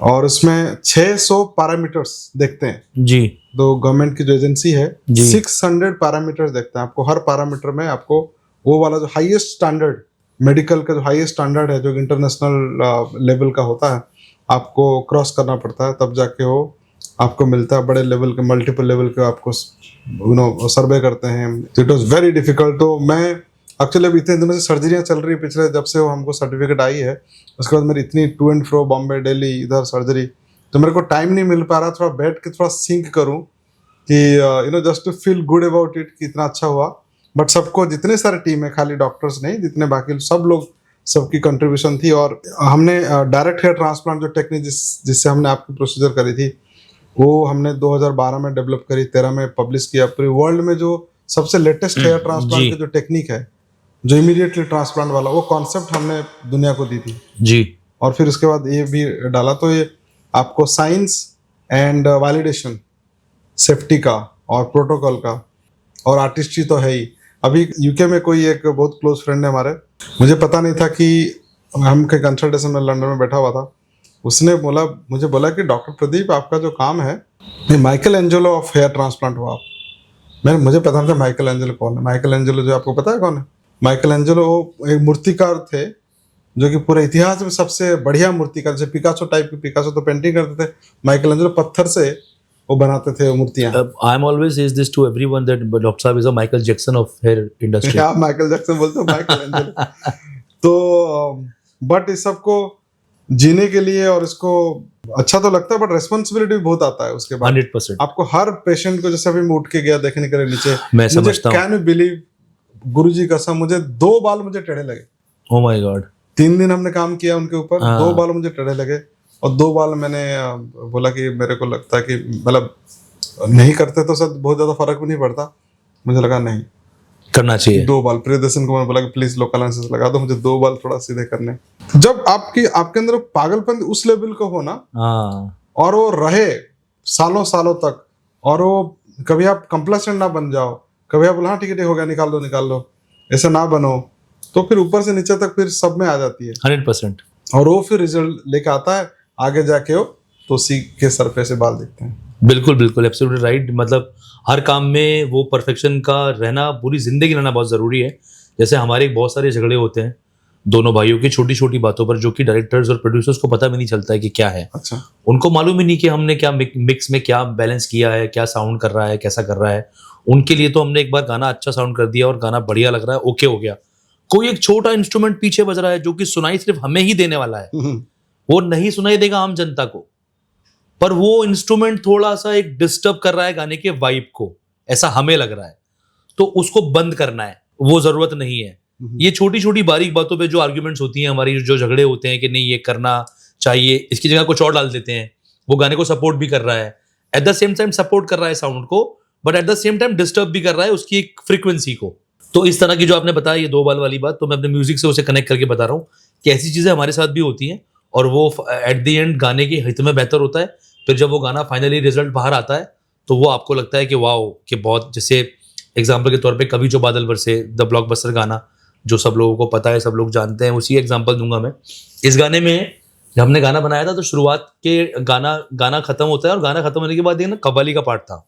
और इसमें 600 पैरामीटर्स देखते हैं। जी तो गवर्नमेंट की जो एजेंसी है जी। 600 पैरामीटर्स देखते हैं। आपको हर पैरामीटर में आपको वो वाला जो हाईएस्ट स्टैंडर्ड, मेडिकल का जो हाईएस्ट स्टैंडर्ड है, जो इंटरनेशनल लेवल का होता है, आपको क्रॉस करना पड़ता है, तब जाके वो आपको मिलता है। बड़े लेवल के, मल्टीपल लेवल के आपको सर्वे करते हैं। It was very difficult. तो मैं एक्चुअली अभी इतने दिनों से सर्जरियाँ चल रही है, पिछले जब से वो हमको सर्टिफिकेट आई है, उसके बाद मेरी इतनी to and fro Bombay, Delhi, इधर सर्जरी, तो मेरे को टाइम नहीं मिल पा रहा थोड़ा बैठ के थोड़ा सिंक करूँ कि just to feel good about it कि इतना अच्छा हुआ। बट सबको, जितने सारे टीम है, खाली डॉक्टर्स नहीं, जितने बाकी सब लोग, सबकी कंट्रीब्यूशन थी। और हमने डायरेक्ट हेयर ट्रांसप्लांट जो टेक्निक जिससे हमने आपकी प्रोसीजर करी थी, वो हमने 2012 में डेवलप करी, 13 में पब्लिश किया। पूरे वर्ल्ड में जो सबसे लेटेस्ट हेयर ट्रांसप्लांट की जो टेक्निक है, जो इमीडिएटली ट्रांसप्लांट वाला, वो कॉन्सेप्ट हमने दुनिया को दी थी। जी। और फिर उसके बाद ये भी डाला। तो ये आपको साइंस एंड वैलिडेशन, सेफ्टी का और प्रोटोकॉल का, और आर्टिस्ट्री तो है ही। अभी यूके में कोई एक बहुत क्लोज फ्रेंड है हमारे, मुझे पता नहीं था कि हम कहीं कंसल्टेशन में लंदन में बैठा हुआ था, उसने मुझे बोला कि डॉक्टर प्रदीप, आपका जो काम है, ये Michelangelo of hair transplant हुआ आप। मुझे पता नहीं था माइकल एंजेलो कौन है। माइकल एंजेलो जो आपको पता है कौन है? माइकल एंजेलो एक मूर्तिकार थे जो कि पूरे इतिहास में सबसे बढ़िया मूर्तिकार, जैसे पिकासो टाइप की, पिकासो तो पेंटिंग करते थे, माइकल एंजेलो पत्थर से वो बनाते थे मूर्तियां। I am always says this to everyone that doctor sahab is a Michael Jackson of hair industry. आप माइकल जैक्सन बोलते हो, माइकल एंजेलो। तो बट इस सबको जीने के लिए, और इसको अच्छा तो लगता है, बट रेस्पॉन्सिबिलिटी भी बहुत आता है उसके बाद। 100%। आपको हर पेशेंट को, जैसे अभी मैं उठ के गया देखने के लिए नीचे, मैं समझता हूँ। कैन यू बिलीव, गुरुजी कसम, मुझे 2 बाल मुझे टेढ़े लगे। Oh my God. 3 दिन हमने काम किया उनके ऊपर, हाँ। 2 बाल मुझे टेढ़े लगे। और 2 बाल मैंने बोला कि मेरे को लगता है कि मतलब नहीं करते तो सर बहुत ज्यादा फर्क भी नहीं पड़ता, मुझे लगा नहीं करना चाहिए। 2 बाल। प्रियदर्शन को मैंने बोला कि प्लीज लोकल एनेस्थीसिया लगा दो, मुझे 2 बाल थोड़ा सीधे करने। जब आपके अंदर पागलपन उस लेवल का हो ना, हाँ और वो रहे सालों सालों तक, और वो कभी आप कंप्लेसेंट ना बन जाओ, कभी आप बोला हाँ ठीक है हो गया, निकाल दो, ऐसा ना बनो, तो फिर ऊपर से नीचे तक फिर सब में आ जाती है 100%। और वो फिर रिजल्ट लेके आता है आगे जाके, हो तो उसी के सर पे से बाल दिखते हैं। बिल्कुल बिल्कुल, एब्सोल्युटली राइट। मतलब हर काम में वो परफेक्शन का रहना, पूरी जिंदगी रहना बहुत ज़रूरी है। जैसे हमारे बहुत सारे झगड़े होते हैं, दोनों भाइयों की छोटी छोटी बातों पर, जो कि डायरेक्टर्स और प्रोड्यूसर्स को पता भी नहीं चलता है कि क्या है। अच्छा। उनको मालूम ही नहीं कि हमने क्या मिक्स में क्या बैलेंस किया है, क्या साउंड कर रहा है, कैसा कर रहा है। उनके लिए तो हमने एक बार गाना अच्छा साउंड कर दिया और गाना बढ़िया लग रहा है, ओके हो गया। कोई एक छोटा इंस्ट्रूमेंट पीछे बज रहा है जो कि सुनाई सिर्फ हमें ही देने वाला है, वो नहीं सुनाई देगा आम जनता को, पर वो इंस्ट्रूमेंट थोड़ा सा एक डिस्टर्ब कर रहा है गाने के वाइब को, ऐसा हमें लग रहा है, तो उसको बंद करना है, वो जरूरत नहीं है। ये छोटी छोटी बारीक बातों पे जो आर्ग्यूमेंट्स होती हैं हमारी, जो झगड़े होते हैं कि नहीं ये करना चाहिए, इसकी जगह कुछ और डाल देते हैं, वो गाने को सपोर्ट भी कर रहा है, at the same time support कर रहा है साउंड को, but at the same time disturb भी कर रहा है उसकी एक फ्रीक्वेंसी को। तो इस तरह की जो आपने बताया ये 2 बाल वाली बात, तो मैं अपने म्यूजिक से उसे कनेक्ट करके बता रहा हूँ कि ऐसी चीजें हमारे साथ भी होती हैं, और वो एट द एंड गाने के हित में बेहतर होता है। फिर जब वो गाना फाइनली रिजल्ट बाहर आता है तो वो आपको लगता है कि वाओ, कि बहुत, जैसे एग्जाम्पल के तौर पे कभी जो बादल बरसे, द ब्लॉकबस्टर गाना जो सब लोगों को पता है, सब लोग जानते हैं, उसी एग्जाम्पल दूंगा मैं। इस गाने में जब हमने गाना बनाया था तो शुरुआत के गाना खत्म होता है, और गाना खत्म होने के बाद ना कव्वाली का पार्ट था,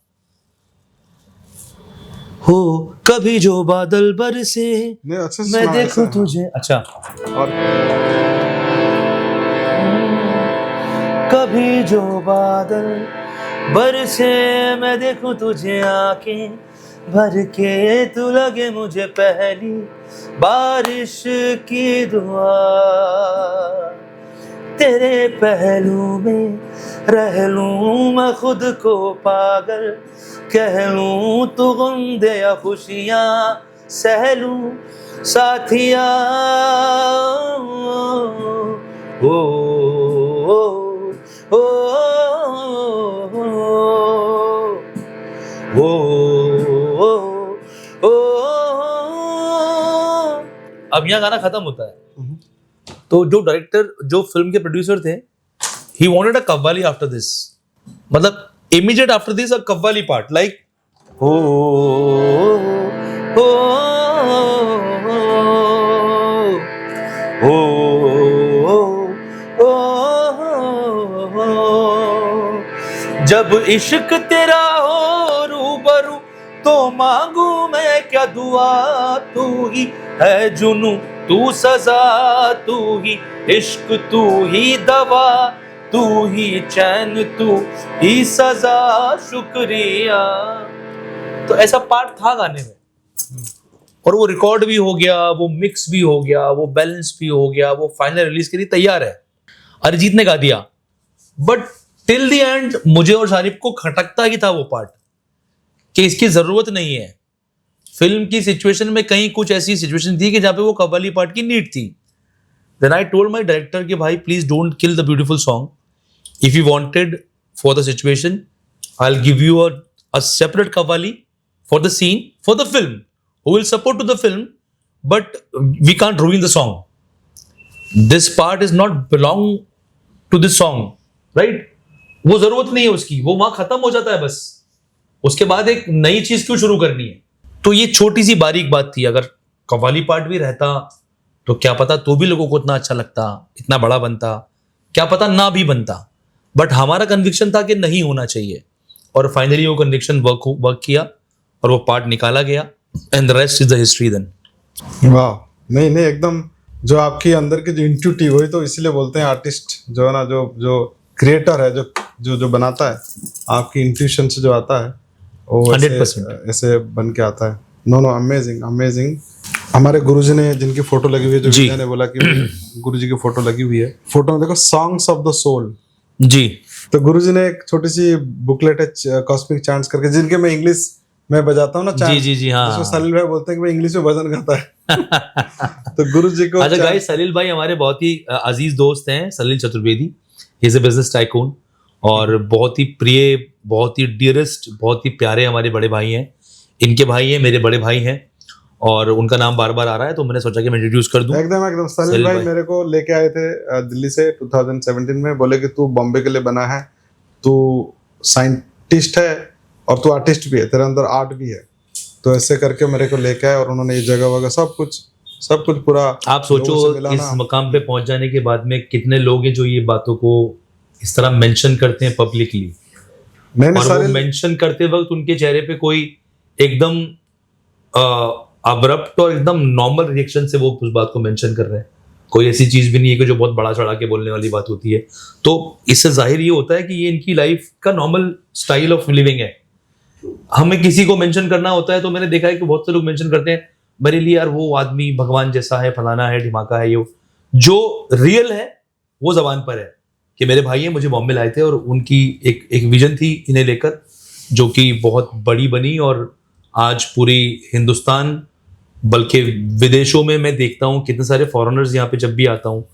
हो कभी जो बादल बरसे मैं देखूं तुझे, अच्छा, और कभी जो बादल बरसे मैं देखूं तुझे आंखें भर के, तू लगे मुझे पहली बारिश की दुआ, तेरे पहलू में रह लूं मैं खुद को पागल, कह लूं तू गम दे या खुशियां सह लूं साथिया, ओ ओ ओ ओ ओ। अब यहाँ गाना खत्म होता है, तो जो डायरेक्टर, जो फिल्म के प्रोड्यूसर थे, he wanted a qawwali after this, मतलब immediate after this a qawwali part, like oh oh oh, जब इश्क तेरा हो रूबरू तो मांगू मैं क्या दुआ, तू ही है जुनू तू सजा, तू ही इश्क तू ही दवा, तू ही चैन तू ही सजा, शुक्रिया। तो ऐसा पार्ट था गाने में, और वो रिकॉर्ड भी हो गया, वो मिक्स भी हो गया, वो बैलेंस भी हो गया, वो फाइनल रिलीज के लिए तैयार है, अरिजीत ने गा दिया। बट टिल द एंड मुझे और शारिफ को खटकता ही था वो पार्ट कि इसकी जरूरत नहीं है। फिल्म की सिचुएशन में कहीं कुछ ऐसी सिचुएशन थी कि जहां पे वो कव्वाली पार्ट की नीड थी। Then I told my director कि भाई please don't kill the beautiful song, if you wanted for the situation I will give you a separate qawwali for the scene for the film, who will support to the film, but we can't ruin the song. This part is not belong to this song, right? वो जरूरत नहीं है उसकी, वो वहां खत्म हो जाता है बस, उसके बाद एक नई चीज क्यों शुरू करनी है। तो ये छोटी सी बारीक बात थी, अगर कव्वाली पार्ट भी रहता तो क्या पता तो भी लोगों को इतना अच्छा लगता, इतना बड़ा बनता, क्या पता ना भी बनता, बट हमारा कन्विक्शन था कि नहीं होना चाहिए, और फाइनली वो कन्विक्शन वर्क किया और वो पार्ट निकाला गया, and the rest is the history then. वाह, नहीं नहीं, एकदम जो आपकी अंदर की जो इंट्यूटिव, वही तो इसीलिए बोलते हैं आर्टिस्ट जो है ना, जो क्रिएटर है, जो बनाता है, आपकी इंट्यूशन से जो आता है वो 100% ऐसे बन के आता है। No no, amazing amazing. हमारे गुरुजी ने, जिनकी फोटो लगी हुई है, जो विजय ने बोला कि गुरुजी की फोटो लगी हुई है, फोटो में देखो सॉन्ग्स ऑफ द सोल जी। तो गुरुजी ने एक छोटी सी बुकलेट है कॉस्मिक चांट्स करके, जिनके मैं इंग्लिश में बजाता हूँ ना चांट, जी हाँ। उसको सलील भाई बोलते हैं कि भाई इंग्लिश में भजन गाता है। तो गुरुजी को अच्छा गाइस, सलील भाई हमारे बहुत ही अजीज दोस्त हैं, Salil Chaturvedi, he is a business tycoon, और बहुत ही प्रिय, बहुत ही डियरेस्ट, बहुत ही प्यारे हमारे बड़े भाई हैं। इनके भाई हैं, मेरे बड़े भाई हैं, और उनका नाम बार बार आ रहा है, तो मैंने सोचा कि मैं इंट्रोड्यूस कर दूं। एकदम सलील भाई मेरे को लेके आए थे दिल्ली से 2017 में, बोले कि तू बॉम्बे के लिए बना है, तू साइंटिस्ट है और तू आर्टिस्ट भी है, तेरे अंदर आर्ट भी है, तो ऐसे करके मेरे को लेके आए, और उन्होंने ये जगह वगैरह सब कुछ पूरा। आप सोचो इस मकाम पे पहुंच जाने के बाद में कितने लोग हैं जो ये बातों को इस तरह मेंशन करते हैं पब्लिकली, और वो मेंशन करते वक्त उनके चेहरे पे कोई एकदम अब्रप्ट और एकदम नॉर्मल रिएक्शन से वो उस बात को मेंशन कर रहे हैं। कोई ऐसी चीज भी नहीं है कि जो बहुत बड़ा चढ़ा के बोलने वाली बात होती है। तो इससे जाहिर ये होता है कि ये इनकी लाइफ का नॉर्मल स्टाइल ऑफ लिविंग है। हमें किसी को मेंशन करना होता है तो मैंने देखा है कि बहुत से लोग मेंशन करते हैं मेरे लिए यार वो आदमी भगवान जैसा है, फलाना है, ढिमाका है। ये जो रियल है वो जबान पर है कि मेरे भाई हैं, मुझे बॉम्बे लाए थे और उनकी एक विजन थी इन्हें लेकर जो कि बहुत बड़ी बनी और आज पूरी हिंदुस्तान बल्कि विदेशों में मैं देखता हूँ कितने सारे फॉरेनर्स यहाँ पे जब भी आता हूँ,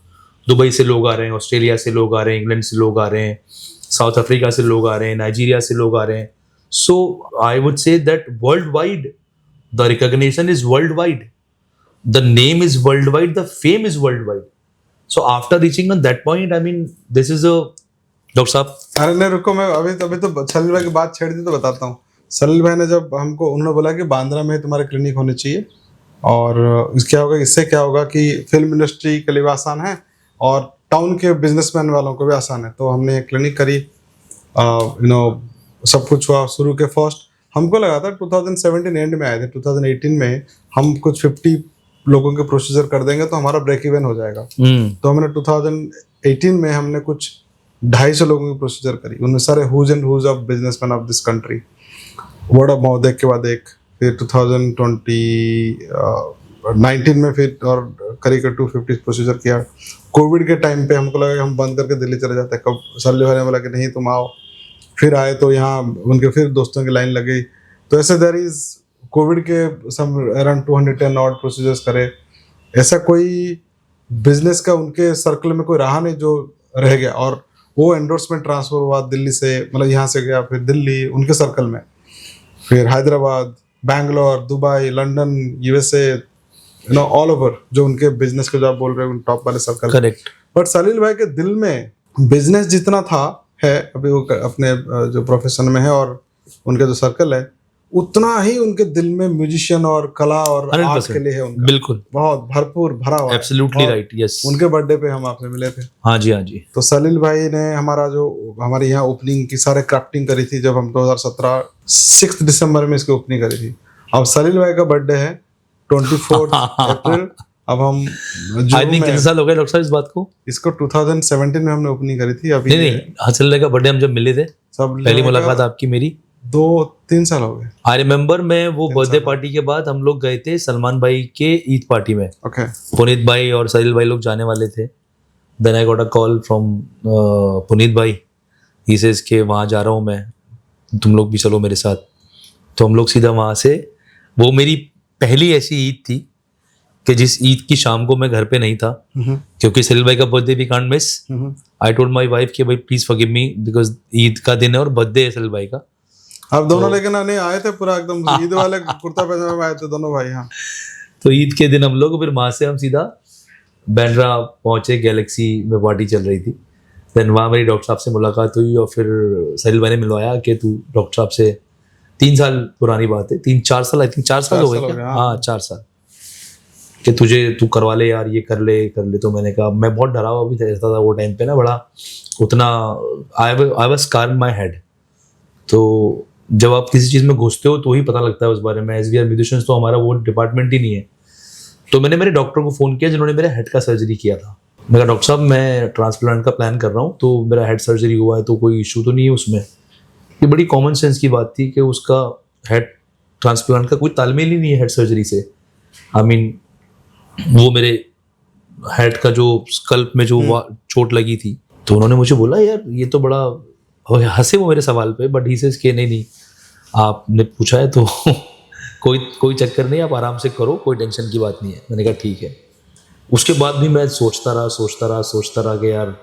दुबई से लोग आ रहे हैं, ऑस्ट्रेलिया से लोग आ रहे हैं, इंग्लैंड से लोग आ रहे हैं, साउथ अफ्रीका से लोग आ रहे हैं, नाइजीरिया से लोग आ रहे हैं। So I would say that world wide the recognition is world wide, the name is world wide, the fame is world wide. So after reaching on that point I mean this is a doctor sahab. अरे नहीं रुको, मैं अभी तो सलील भाई की बात छेड़ दी तो बताता हूँ। सलील भाई ने जब हमको उन्होंने बोला कि बांद्रा में तुम्हारे क्लिनिक होनी चाहिए और क्या होगा, इससे क्या होगा कि फिल्म इंडस्ट्री के लिए भी आसान है और टाउन के बिजनेसमैन वालों को भी आसान है। तो हमने क्लिनिक करी, सब कुछ हुआ। शुरू के फर्स्ट हमको लगा था 2017 एंड में आए थे, 2018 में हम कुछ 50 लोगों के प्रोसीजर कर देंगे तो हमारा ब्रेक इवन हो जाएगा। तो हमने 2018 में हमने कुछ 250 लोगों की प्रोसीजर करी, उनमें सारे who's and who's of businessman of this country, word of mouth एक के बाद एक। फिर 2019 में फिर और करीब 250 प्रोसीजर किया। कोविड के टाइम पे हमको लगा कि हम बंद करके दिल्ली चले जाते हैं, कब सलील भाई ने बोला कि नहीं तुम आओ। फिर आए तो यहाँ उनके फिर दोस्तों की लाइन लगी। तो ऐसे देयर इज कोविड के सम अराउंड 210 ऑड प्रोसीजर्स करे। ऐसा कोई बिजनेस का उनके सर्कल में कोई रहा नहीं जो रह गया। और वो एंडोर्समेंट ट्रांसफर हुआ दिल्ली से, मतलब यहाँ से गया फिर दिल्ली उनके सर्कल में, फिर Hyderabad, Bangalore, Dubai, London, USA, all over जो उनके बिजनेस के जो आप बोल रहे हो टॉप वाले सर्कल। करेक्ट। बट सलील भाई के दिल में बिजनेस जितना था है अभी वो अपने जो प्रोफेशन में है और उनके जो सर्कल है उतना ही उनके दिल में म्यूजिशियन और कला और आर्ट के लिए है उनका। बिल्कुल, बहुत भरपूर भरा हुआ। Absolutely right, yes. उनके बर्थडे पे हम आपसे मिले थे। हाँ जी, हाँ जी। तो सलील भाई ने हमारे यहाँ ओपनिंग की सारे क्राफ्टिंग करी थी जब हम 2017 6 दिसंबर में इसकी ओपनिंग करी थी। अब सलील भाई का बर्थडे है 24 अप्रैल। अब हम आई थिंक कितने साल हो गए डॉक्टर साहब इस बात को? इसको 2017 में हमने ओपनिंग करी थी। अभी नहीं, हसल का बर्थडे हम जब मिले थे, सब पहली मुलाकात आपकी मेरी 2-3 साल हो गए। आई रिमेम्बर मैं वो बर्थडे पार्टी के बाद हम लोग गए थे सलमान भाई के ईद पार्टी में। ओके। पुनीत भाई और सलील भाई लोग जाने वाले थे। Then I got a call from Puneet भाई, ही सेज के वहाँ जा रहा हूँ मैं, तुम लोग भी चलो मेरे साथ। तो हम लोग सीधा वहाँ से, वो मेरी पहली ऐसी ईद थी कि जिस ईद की शाम को मैं घर पे नहीं था क्योंकि सलील भाई का birthday we can't miss. I told my wife कि भाई please forgive me because Eid का दिन है और बर्थडे है सलील भाई का। आप दोनों लेकिन नहीं आए थे पूरा एकदम ईद वाले कुर्ता पैजामे में आए थे दोनों भाई। हाँ, तो ईद के दिन हम लोग, फिर वहाँ से हम सीधा बैंड्रा पहुंचे, गैलेक्सी में पार्टी चल रही थी। देन वहाँ मेरी डॉक्टर साहब से मुलाकात हुई और फिर सलील भाई ने मिलवाया कि तू डॉक्टर साहब से 3 साल पुरानी बात है, 3-4 साल, आई थिंक 4 साल हो गए क्या? हाँ 4 साल, कि तू करवा ले यार, ये कर ले। तो मैंने कहा, मैं बहुत डरा हुआ भी रहता था वो टाइम पे ना, बड़ा उतना I was scar in my head. तो जब आप किसी चीज़ में घुसते हो तो ही पता लगता है उस बारे में। एज वी आर म्यूजिशियंस तो हमारा वो डिपार्टमेंट ही नहीं है। तो मैंने मेरे डॉक्टर को फ़ोन किया जिन्होंने मेरे हेड का सर्जरी किया था। मैं कहा डॉक्टर साहब मैं ट्रांसप्लांट का प्लान कर रहा हूँ, तो मेरा हेड सर्जरी हुआ है तो कोई इशू तो नहीं है उसमें? ये बड़ी कॉमन सेंस की बात थी कि उसका हेड ट्रांसप्लांट का कोई तालमेल ही नहीं है हेड सर्जरी से। आई मीन वो मेरे हेड का जो स्कल्प में जो चोट लगी थी, तो उन्होंने मुझे बोला यार ये तो बड़ा, हंसे वो मेरे सवाल पे, बट ही सेज के नहीं आपने पूछा है तो कोई चक्कर नहीं, आप आराम से करो, कोई टेंशन की बात नहीं है। मैंने कहा ठीक है। उसके बाद भी मैं सोचता रहा कि यार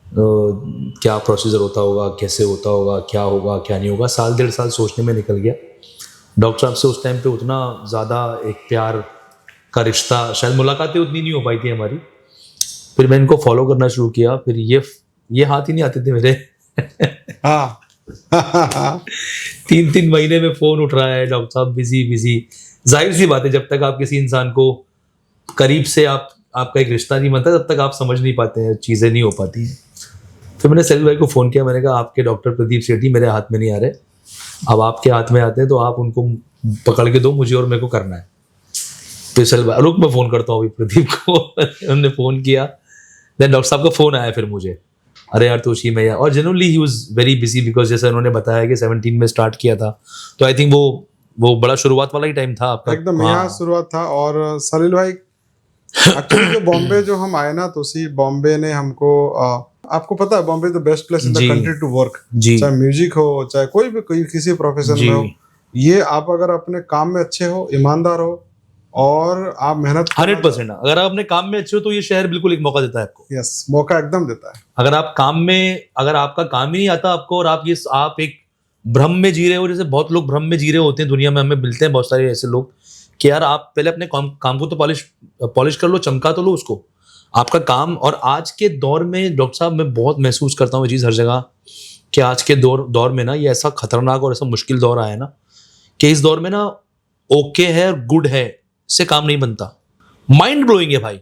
क्या प्रोसीजर होता होगा, कैसे होता होगा, क्या होगा क्या नहीं होगा। 1.5 साल सोचने में निकल गया। डॉक्टर साहब से उस टाइम पे उतना ज़्यादा एक प्यार का रिश्ता, शायद मुलाकातें उतनी नहीं हो पाई थी हमारी। फिर मैं इनको फॉलो करना शुरू किया। फिर ये हाथ ही नहीं आते थे मेरे। हाँ 3 महीने में फ़ोन उठ रहा है, डॉक्टर साहब बिजी। जाहिर सी बात है, जब तक आप किसी इंसान को करीब से आपका एक रिश्ता नहीं बनता तब तक आप समझ नहीं पाते हैं, चीज़ें नहीं हो पाती हैं। फिर मैंने सलील भाई को फ़ोन किया। मैंने कहा आपके डॉक्टर प्रदीप सेठी मेरे हाथ में नहीं आ रहे, अब आपके हाथ में आते हैं तो आप उनको पकड़ के दो मुझे और मेरे को करना है। स्पेशल रुक मैं फोन करता हूँ अभी प्रदीप को। उन्होंने फोन किया, देन डॉक्टर साहब का फोन आया फिर मुझे, अरे यार तोशी मैं यार, और generally he was very busy because जैसे उन्होंने बताया कि 17 में स्टार्ट किया था, तो आई थिंक वो बड़ा शुरुआत वाला ही टाइम था आपका। एकदम यहाँ शुरुआत था। और सलील भाई एक्चुअली जो बॉम्बे जो हम आए ना, तोशी बॉम्बे ने हमको आपको पता है Bombay the best place in the country to work, चाहे म्यूजिक हो चाहे कोई भी कोई किसी प्रोफेशन में हो। ये आप अगर अपने काम में अच्छे हो, ईमानदार हो और आप मेहनत 100%, अगर आप अपने काम में अच्छे हो तो ये शहर बिल्कुल एक मौका देता है आपको। यस, मौका एकदम देता है। अगर आप काम में, अगर आपका काम ही नहीं आता आपको और आप एक भ्रम में जी रहे हो, जैसे बहुत लोग भ्रम में जी रहे होते हैं दुनिया में, हमें मिलते हैं बहुत सारे ऐसे लोग कि यार आप पहले अपने काम को तो पॉलिश कर लो, चमका तो लो उसको, आपका काम। और आज के दौर में डॉक्टर साहब मैं बहुत महसूस करता हूँ ये चीज़ हर जगह कि आज के दौर में ना ये ऐसा खतरनाक और ऐसा मुश्किल दौर आया ना कि इस दौर में ना ओके है और गुड है से काम नहीं बनता। माइंड ब्लोइंग है भाई,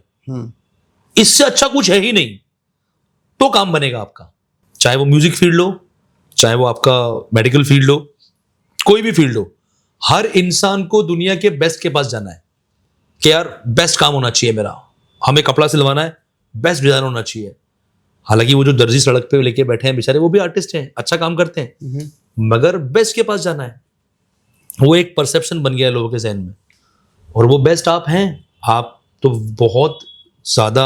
इससे अच्छा कुछ है ही नहीं तो काम बनेगा आपका। चाहे वो म्यूजिक फील्ड हो, चाहे वो आपका मेडिकल फील्ड हो, कोई भी फील्ड हो, हर इंसान को दुनिया के बेस्ट के पास जाना है कि यार बेस्ट काम होना चाहिए मेरा, हमें कपड़ा सिलवाना है, बेस्ट डिजाइन होना चाहिए। हालांकि वो जो दर्जी सड़क पे लेके बैठे हैं बेचारे, वो भी आर्टिस्ट हैं, अच्छा काम करते हैं, मगर बेस्ट के पास जाना है। वो एक परसेप्शन बन गया है लोगों के जहन में, और वो बेस्ट आप हैं। आप तो बहुत ज़्यादा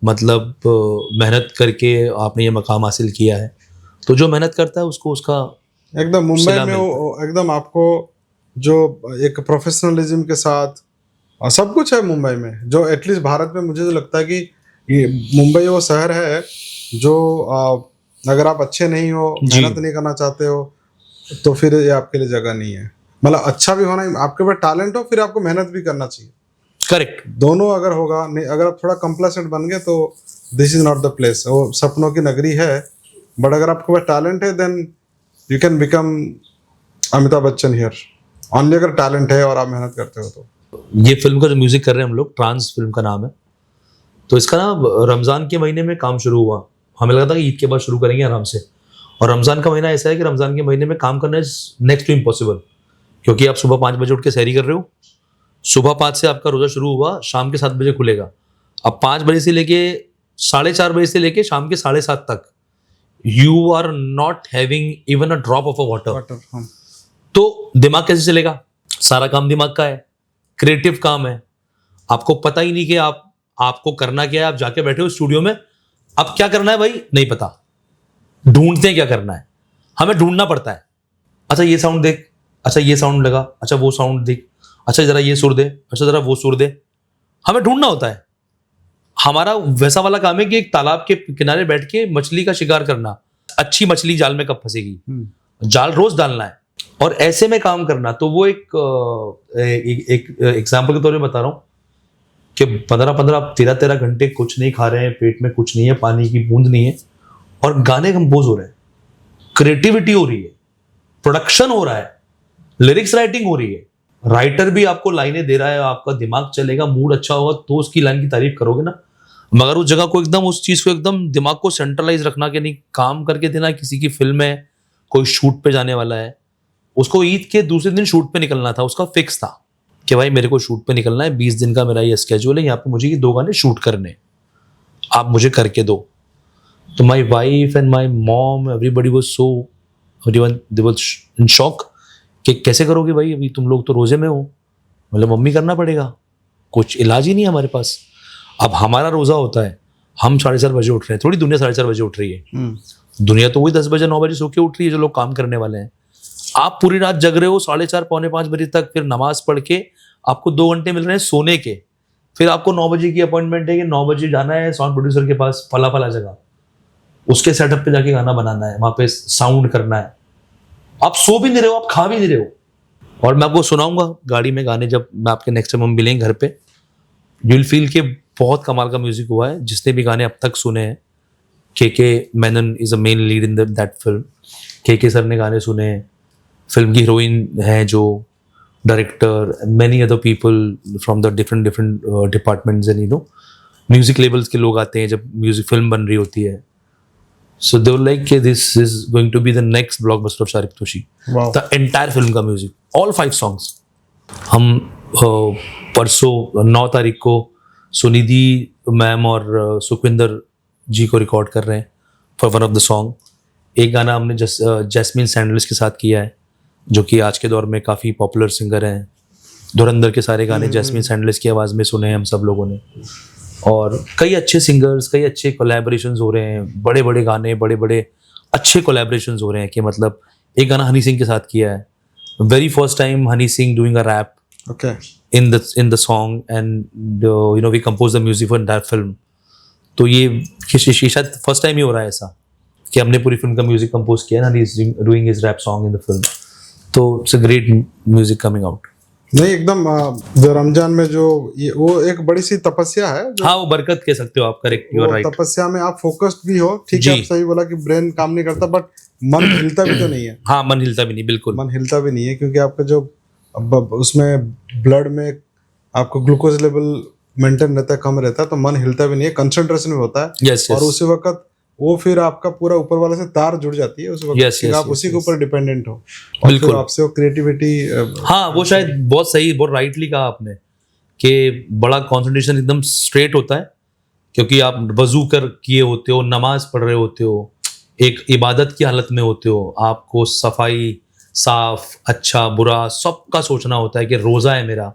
मतलब मेहनत करके आपने ये मकाम हासिल किया है, तो जो मेहनत करता है उसको उसका एकदम मुंबई में एकदम आपको जो एक प्रोफेशनलिज्म के साथ सब कुछ है मुंबई में, जो एटलीस्ट भारत में मुझे तो लगता है कि ये मुंबई वो शहर है जो अगर आप अच्छे नहीं हो, मेहनत नहीं करना चाहते हो, तो फिर ये आपके लिए जगह नहीं है। मतलब अच्छा भी होना, आपके पास टैलेंट हो, फिर आपको मेहनत भी करना चाहिए। करेक्ट, दोनों अगर होगा नहीं, अगर आप थोड़ा कंप्लेसेंट बन गए तो this is not the place. वो सपनों की नगरी है, बट अगर आपके पास टैलेंट है then you can become Amitabh Bachchan here, only अगर टैलेंट है और आप मेहनत करते हो तो। ये फिल्म का जो म्यूजिक कर रहे हैं हम लोग, ट्रांस फिल्म का नाम है, तो इसका ना रमजान के महीने में काम शुरू हुआ। हमें लगा था कि ईद के बाद शुरू करेंगे आराम से, और रमजान का महीना ऐसा है कि रमजान के महीने में काम करना इज नेक्स्ट टू इम्पॉसिबल, क्योंकि आप सुबह 5 बजे उठ के सहरी कर रहे हो, सुबह 5 से आपका रोजा शुरू हुआ, शाम के 7 बजे खुलेगा। अब 5 बजे से लेके 4:30 बजे से लेके शाम के 7:30 तक you are not having even a drop of a water. तो दिमाग कैसे चलेगा? सारा काम दिमाग का है, क्रिएटिव काम है, आपको पता ही नहीं कि आपको करना क्या है। आप जाके बैठे हो स्टूडियो में, अब क्या करना है भाई नहीं पता, ढूंढते हैं क्या करना है, हमें ढूंढना पड़ता है। अच्छा ये साउंड देख, अच्छा ये साउंड लगा, अच्छा वो साउंड देख, अच्छा जरा ये सुर दे, अच्छा जरा वो सुर दे, हमें ढूंढना होता है। हमारा वैसा वाला काम है कि एक तालाब के किनारे बैठ के मछली का शिकार करना, अच्छी मछली जाल में कब फंसेगी, जाल रोज डालना है और ऐसे में काम करना। तो वो एक एग्जाम्पल के तौर पे बता रहा हूँ कि 15-15 13-13 घंटे कुछ नहीं खा रहे हैं, पेट में कुछ नहीं है, पानी की बूंद नहीं है, और गाने कंपोज हो रहे हैं, क्रिएटिविटी हो रही है, प्रोडक्शन हो रहा है, लिरिक्स राइटिंग हो रही है, राइटर भी आपको लाइनें दे रहा है, आपका दिमाग चलेगा, मूड अच्छा होगा तो उसकी लाइन की तारीफ करोगे ना। मगर उस जगह को एकदम, उस चीज को एकदम दिमाग को सेंट्रलाइज रखना कि नहीं काम करके देना। किसी की फिल्म है, कोई शूट पे जाने वाला है, उसको ईद के दूसरे दिन शूट पे निकलना था, उसका फिक्स था कि भाई मेरे को शूट पे निकलना है, 20 दिन का मेरा ये स्केड्यूल है, यहाँ पे मुझे ये 2 गाने शूट करने, आप मुझे करके दो। तो my wife and my mom everybody was so, they was in shock कि कैसे करोगे भाई, अभी तुम लोग तो रोजे में हो। मतलब मम्मी करना पड़ेगा, कुछ इलाज ही नहीं है हमारे पास। अब हमारा रोजा होता है, हम 4:30 बजे उठ रहे हैं, थोड़ी दुनिया 4:30 बजे उठ रही है, दुनिया तो वही 10 बजे 9 बजे सो के उठ रही है जो लोग काम करने वाले हैं। आप पूरी रात जग रहे हो 4:30 पौने 5 बजे तक, फिर नमाज पढ़ के आपको 2 घंटे मिल रहे हैं सोने के, फिर आपको 9 बजे की अपॉइंटमेंट है कि 9 बजे जाना है साउंड प्रोड्यूसर के पास फला जगह, उसके सेटअप पे जाके गाना बनाना है, वहां पे साउंड करना है। आप सो भी नहीं रहे हो, आप खा भी नहीं रहे हो। और मैं आपको सुनाऊंगा गाड़ी में गाने, जब मैं आपके नेक्स्ट टाइम हम मिलेंगे घर पे, यू विल फील कि बहुत कमाल का म्यूजिक हुआ है। जिसने भी गाने अब तक सुने हैं, के Menon is a main lead in that film, के सर ने गाने सुने हैं, फिल्म की हीरोइन है जो director, many other people from the different departments and you know music labels के लोग आते हैं जब म्यूजिक फिल्म बन रही होती है। So they were like, this is going to be the next blockbuster of Sharif Toshi. Wow. The entire film का music, all 5 songs. हम परसों 9 तारीख को सुनिधि मैम और सुखविंदर जी को रिकॉर्ड कर रहे हैं for one of the song. एक गाना हमने जैस्मिन सैंडल्स के साथ किया है, जो कि आज के दौर में काफ़ी पॉपुलर सिंगर हैं। धुरंधर के सारे गाने जैस्मिन सैंडल्स की आवाज़ में सुने हैं हम सब लोगों ने। और कई अच्छे सिंगर्स, कई अच्छे कोलैबोरेशंस हो रहे हैं, बड़े बड़े गाने, बड़े बड़े अच्छे कोलैबोरेशंस हो रहे हैं। कि मतलब एक गाना हनी सिंह के साथ किया है, very first time Honey Singh doing a rap Okay. in the song, and we composed the music for that film. तो ये शायद फर्स्ट टाइम ही हो रहा है ऐसा कि हमने पूरी फिल्म का म्यूजिक कंपोज किया है ना, he is doing his rap song in the film. तो it's a great music coming out. नहीं एकदम जो रमजान में जो ये वो एक बड़ी सी तपस्या है हाँ, वो बरकत कह सकते हो आप, करेक्ट, यू आर राइट। तपस्या में आप फोकस्ड भी हो, ठीक है, आप सही बोला कि ब्रेन काम नहीं करता, बट मन हिलता भी तो नहीं है। हाँ, मन हिलता भी नहीं, बिल्कुल मन हिलता भी नहीं है, क्योंकि आपका जो उसमें ब्लड में आपको ग्लूकोज लेवल मेंटेन रहता है, कम रहता है, तो मन हिलता भी नहीं है, कंसंट्रेशन में होता है। यस, और उसी वक्त वो फिर आपका पूरा ऊपर वाले से तार जुड़ जाती है उस वक्त। Yes, yes, आप yes, उसी के yes. ऊपर डिपेंडेंट हो, और बिल्कुल। फिर आपसे वो क्रिएटिविटी। हाँ, वो शायद बहुत सही, बहुत राइटली कहा आपने कि बड़ा कंसंट्रेशन एकदम स्ट्रेट होता है, क्योंकि आप वजू कर किए होते हो, नमाज पढ़ रहे होते हो, एक इबादत की हालत में होते हो, आपको सफाई, साफ, अच्छा बुरा सबका सोचना होता है कि रोजा है मेरा,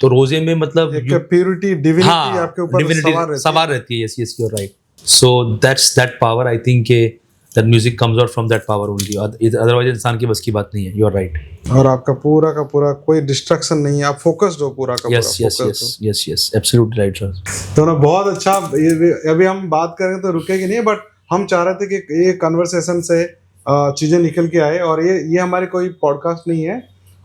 तो रोजे में मतलब एक प्योरिटी, डिविनिटी आपके ऊपर सवार रहती है। Yes yes, you are right. So that power, I think that music comes out from that power only, otherwise इंसान की बस की बात नहीं है। You are right. और आपका पूरा का पूरा कोई डिस्ट्रैक्शन नहीं है, आप फोकस्ड हो पूरा का पूरा। Yes yes yes yes yes, absolutely right sir. तो ना बहुत अच्छा, अभी हम बात करेंगे तो रुकेगी नहीं, बट हम चाह रहे थे कि ये कन्वर्सेशन से चीजें निकल के आए। और ये हमारी कोई पॉडकास्ट नहीं है,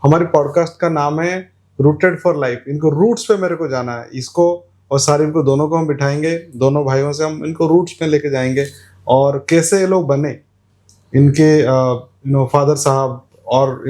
हमारी पॉडकास्ट का नाम है रूटेड फॉर लाइफ। इनको रूट्स पे मेरे को जाना है, इसको और सारिम को दोनों को हम बिठाएंगे, दोनों भाइयों से हम इनको रूट्स में लेके जाएंगे, और कैसे ये लोग बने, इनके फादर साहब, और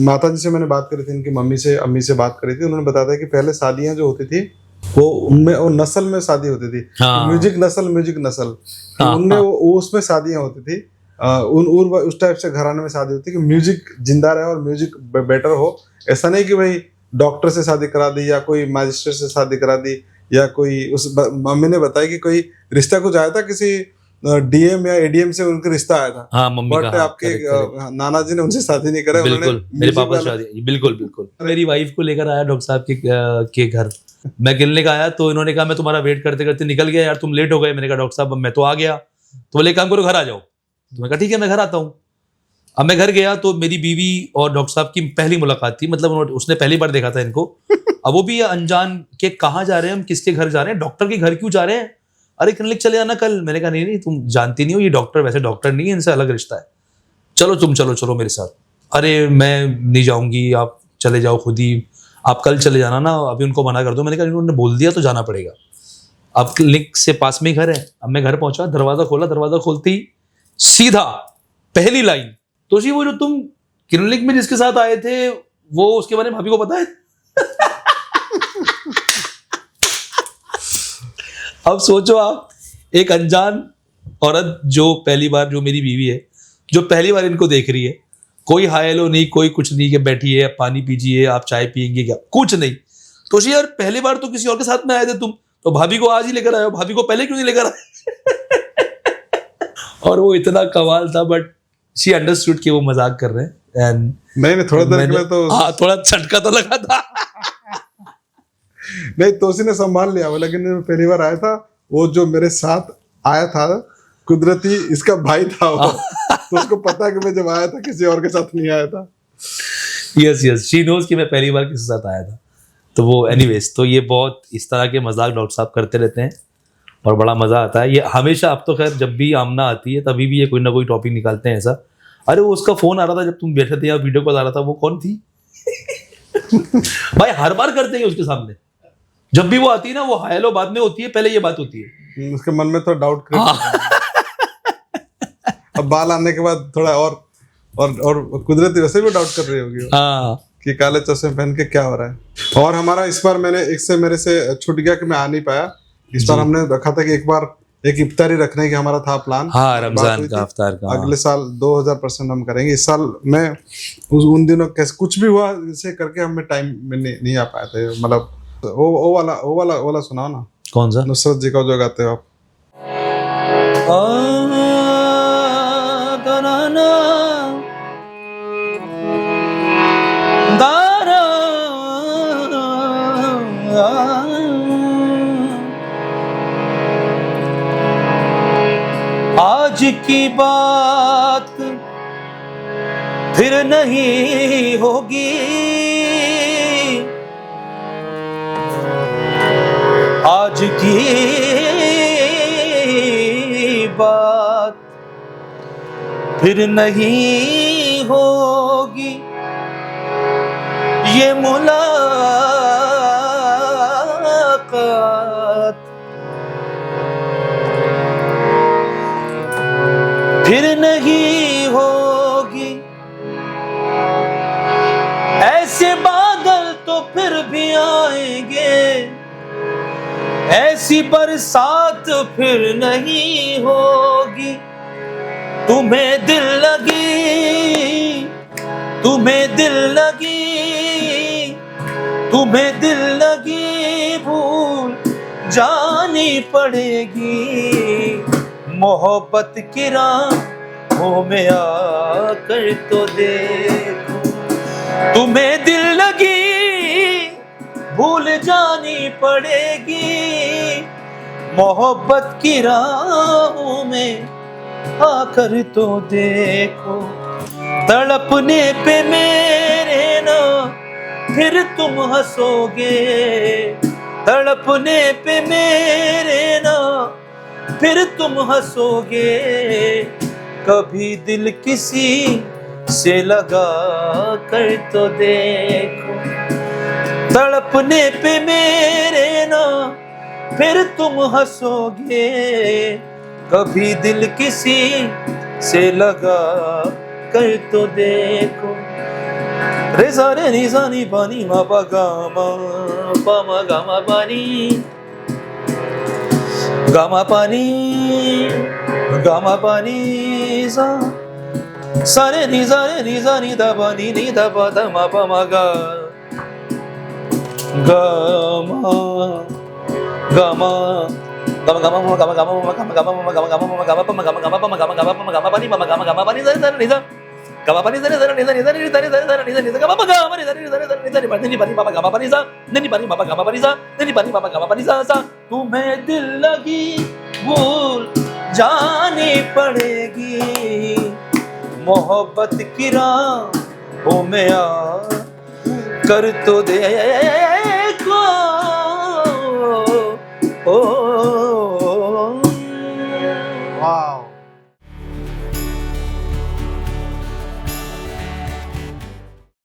माता जी से मैंने बात करी थी, इनकी मम्मी से, अम्मी से बात करी थी, उन्होंने बताया था कि पहले शादियां जो होती थी वो उनमें वो नस्ल में शादी होती थी। हाँ। म्यूजिक नस्ल हाँ, उनमें हाँ। वो उसमें शादियां होती थी, उस टाइप से घराने में शादी होती है कि म्यूजिक जिंदा रहे और म्यूजिक बेटर हो। ऐसा नहीं कि भाई डॉक्टर से शादी करा दी, या कोई मैजिस्ट्रेट से शादी करा दी, या कोई मम्मी ने बताया कि कोई रिश्ता कुछ आया था किसी डीएम या एडीएम से, उनका रिश्ता आया था। हाँ, मम्मी बट का, आपके नाना जी ने उनसे शादी नहीं करा, बिल्कुल, मेरे पापा से शादी, बिल्कुल बिल्कुल। मेरी वाइफ को लेकर आया डॉक्टर साहब के घर, मैं क्लिनिक आया तो इन्होंने कहा मैं तुम्हारा वेट करते करते निकल गया यार, तुम लेट हो गए। मैंने कहा डॉक्टर साहब मैं तो आ गया। तो बोले काम करो, घर आ जाओ। तो मैं कहा ठीक है, मैं घर आता हूँ। अब मैं घर गया तो मेरी बीवी और डॉक्टर साहब की पहली मुलाकात थी, मतलब उसने पहली बार देखा था इनको। अब वो भी अनजान के कहाँ जा रहे हैं हम, किसके घर जा रहे हैं, डॉक्टर के घर क्यों जा रहे हैं, अरे क्लिनिक चले आना कल। मैंने कहा नहीं तुम जानती नहीं हो, ये डॉक्टर वैसे डॉक्टर नहीं है, इनसे अलग रिश्ता है, चलो तुम चलो मेरे साथ। अरे मैं नहीं जाऊंगी, आप चले जाओ खुद ही, आप कल चले जाना ना, अभी उनको मना कर दो। मैंने कहा इन्होंने बोल दिया तो जाना पड़ेगा। अब क्लिनिक से पास में ही घर है। अब मैं घर पहुंचा, दरवाजा खोला, दरवाजा खोलते ही सीधा पहली लाइन, तो जी वो जो तुम क्लिनिक में जिसके साथ आए थे वो उसके बारे में भाभी को पता है? अब सोचो आप, एक अनजान औरत जो पहली बार, जो मेरी बीवी है, जो पहली बार इनको देख रही है, कोई हाय हेलो नहीं, कोई कुछ नहीं कि बैठिए पानी पीजिए, आप चाय पियेंगे क्या, कुछ नहीं। तो यार पहली बार तो किसी और के साथ में आए थे तुम, तो भाभी को आज ही लेकर आए हो, भाभी को पहले क्यों नहीं लेकर आए? और वो इतना कमाल था, बट शी अंडरस्टूड कि वो मजाक कर रहे हैं। एंड नहीं थोड़ा देर के लिए तो हाँ, थोड़ा झटका तो लगा था। नहीं तो उसी ने संभाल लिया, लेकिन पहली बार आया था वो जो मेरे साथ आया था, कुदरती इसका भाई था वो। तो उसको पता है कि मैं जब आया था किसी और के साथ नहीं आया था। यस यस, शी नोज कि मैं पहली बार किसी के साथ आया था। तो वो एनीवेज, तो ये बहुत इस तरह के मजाक डॉक्टर साहब करते रहते हैं और बड़ा मजा आता है ये हमेशा। अब तो खैर जब भी आमना आती है तभी भी ये कोई ना कोई टॉपिक निकालते हैं ऐसा। अरे वो उसका फोन आ रहा था जब तुम बैठे थे या वीडियो कॉल आ रहा था, वो कौन थी? भाई हर बार करते हैं उसके सामने, जब भी वो आती है ना, वो हायलो बाद में होती है, पहले ये बात होती है। उसके मन में तो डाउट अब बाल आने के बाद थोड़ा और कुदरती वैसे भी डाउट कर रही होगी कि काले चश्मे पहन के क्या हो रहा है। और हमारा इस बार मैंने मेरे से छूट गया कि मैं आ नहीं पाया। इस बार हमने रखा था कि एक बार एक इफ्तारी रखने की हमारा था प्लान। हाँ, बात रमजान हुई का थी। इफ्तार का। अगले साल 2000% हम करेंगे। इस साल मैं उन दिनों कैसे कुछ भी हुआ इसे करके हमें टाइम में नहीं आ पाए थे। मतलब वो वाला सुनाओ ना, कौन सा? नुसरत जी का जो गाते हो आप। आज की बात फिर नहीं होगी, आज की बात फिर नहीं होगी, ये मुलाकात फिर नहीं होगी। ऐसे बादल तो फिर भी आएंगे, ऐसी बरसात फिर नहीं होगी। तुम्हें दिल लगी, तुम्हें दिल लगी, तुम्हें दिल लगी, भूल जानी पड़ेगी। मोहब्बत की राहों में आकर तो देखो। तुम्हें दिल लगी, भूल जानी पड़ेगी। मोहब्बत की राहों में आकर तो देखो। तड़पने पे मेरे ना फिर तुम हंसोगे, तड़पने पे मेरे ना फिर तुम हंसोगे। कभी दिल किसी से लगा कर तो देखो। तड़पने पे मेरे ना फिर तुम हंसोगे, कभी दिल किसी से लगा कर तो देखो। रे सा रे नी सा नी पा नी मा पा गा मा पा नी गा मा पा नी सा सा रे नी सा नी दा पा नी दा पा दा मा पा मा गा गा मा गा मा तुम्हें दिल लगी, भूल जानी पड़ेगी। मोहब्बत की राहों में आ कर तो दे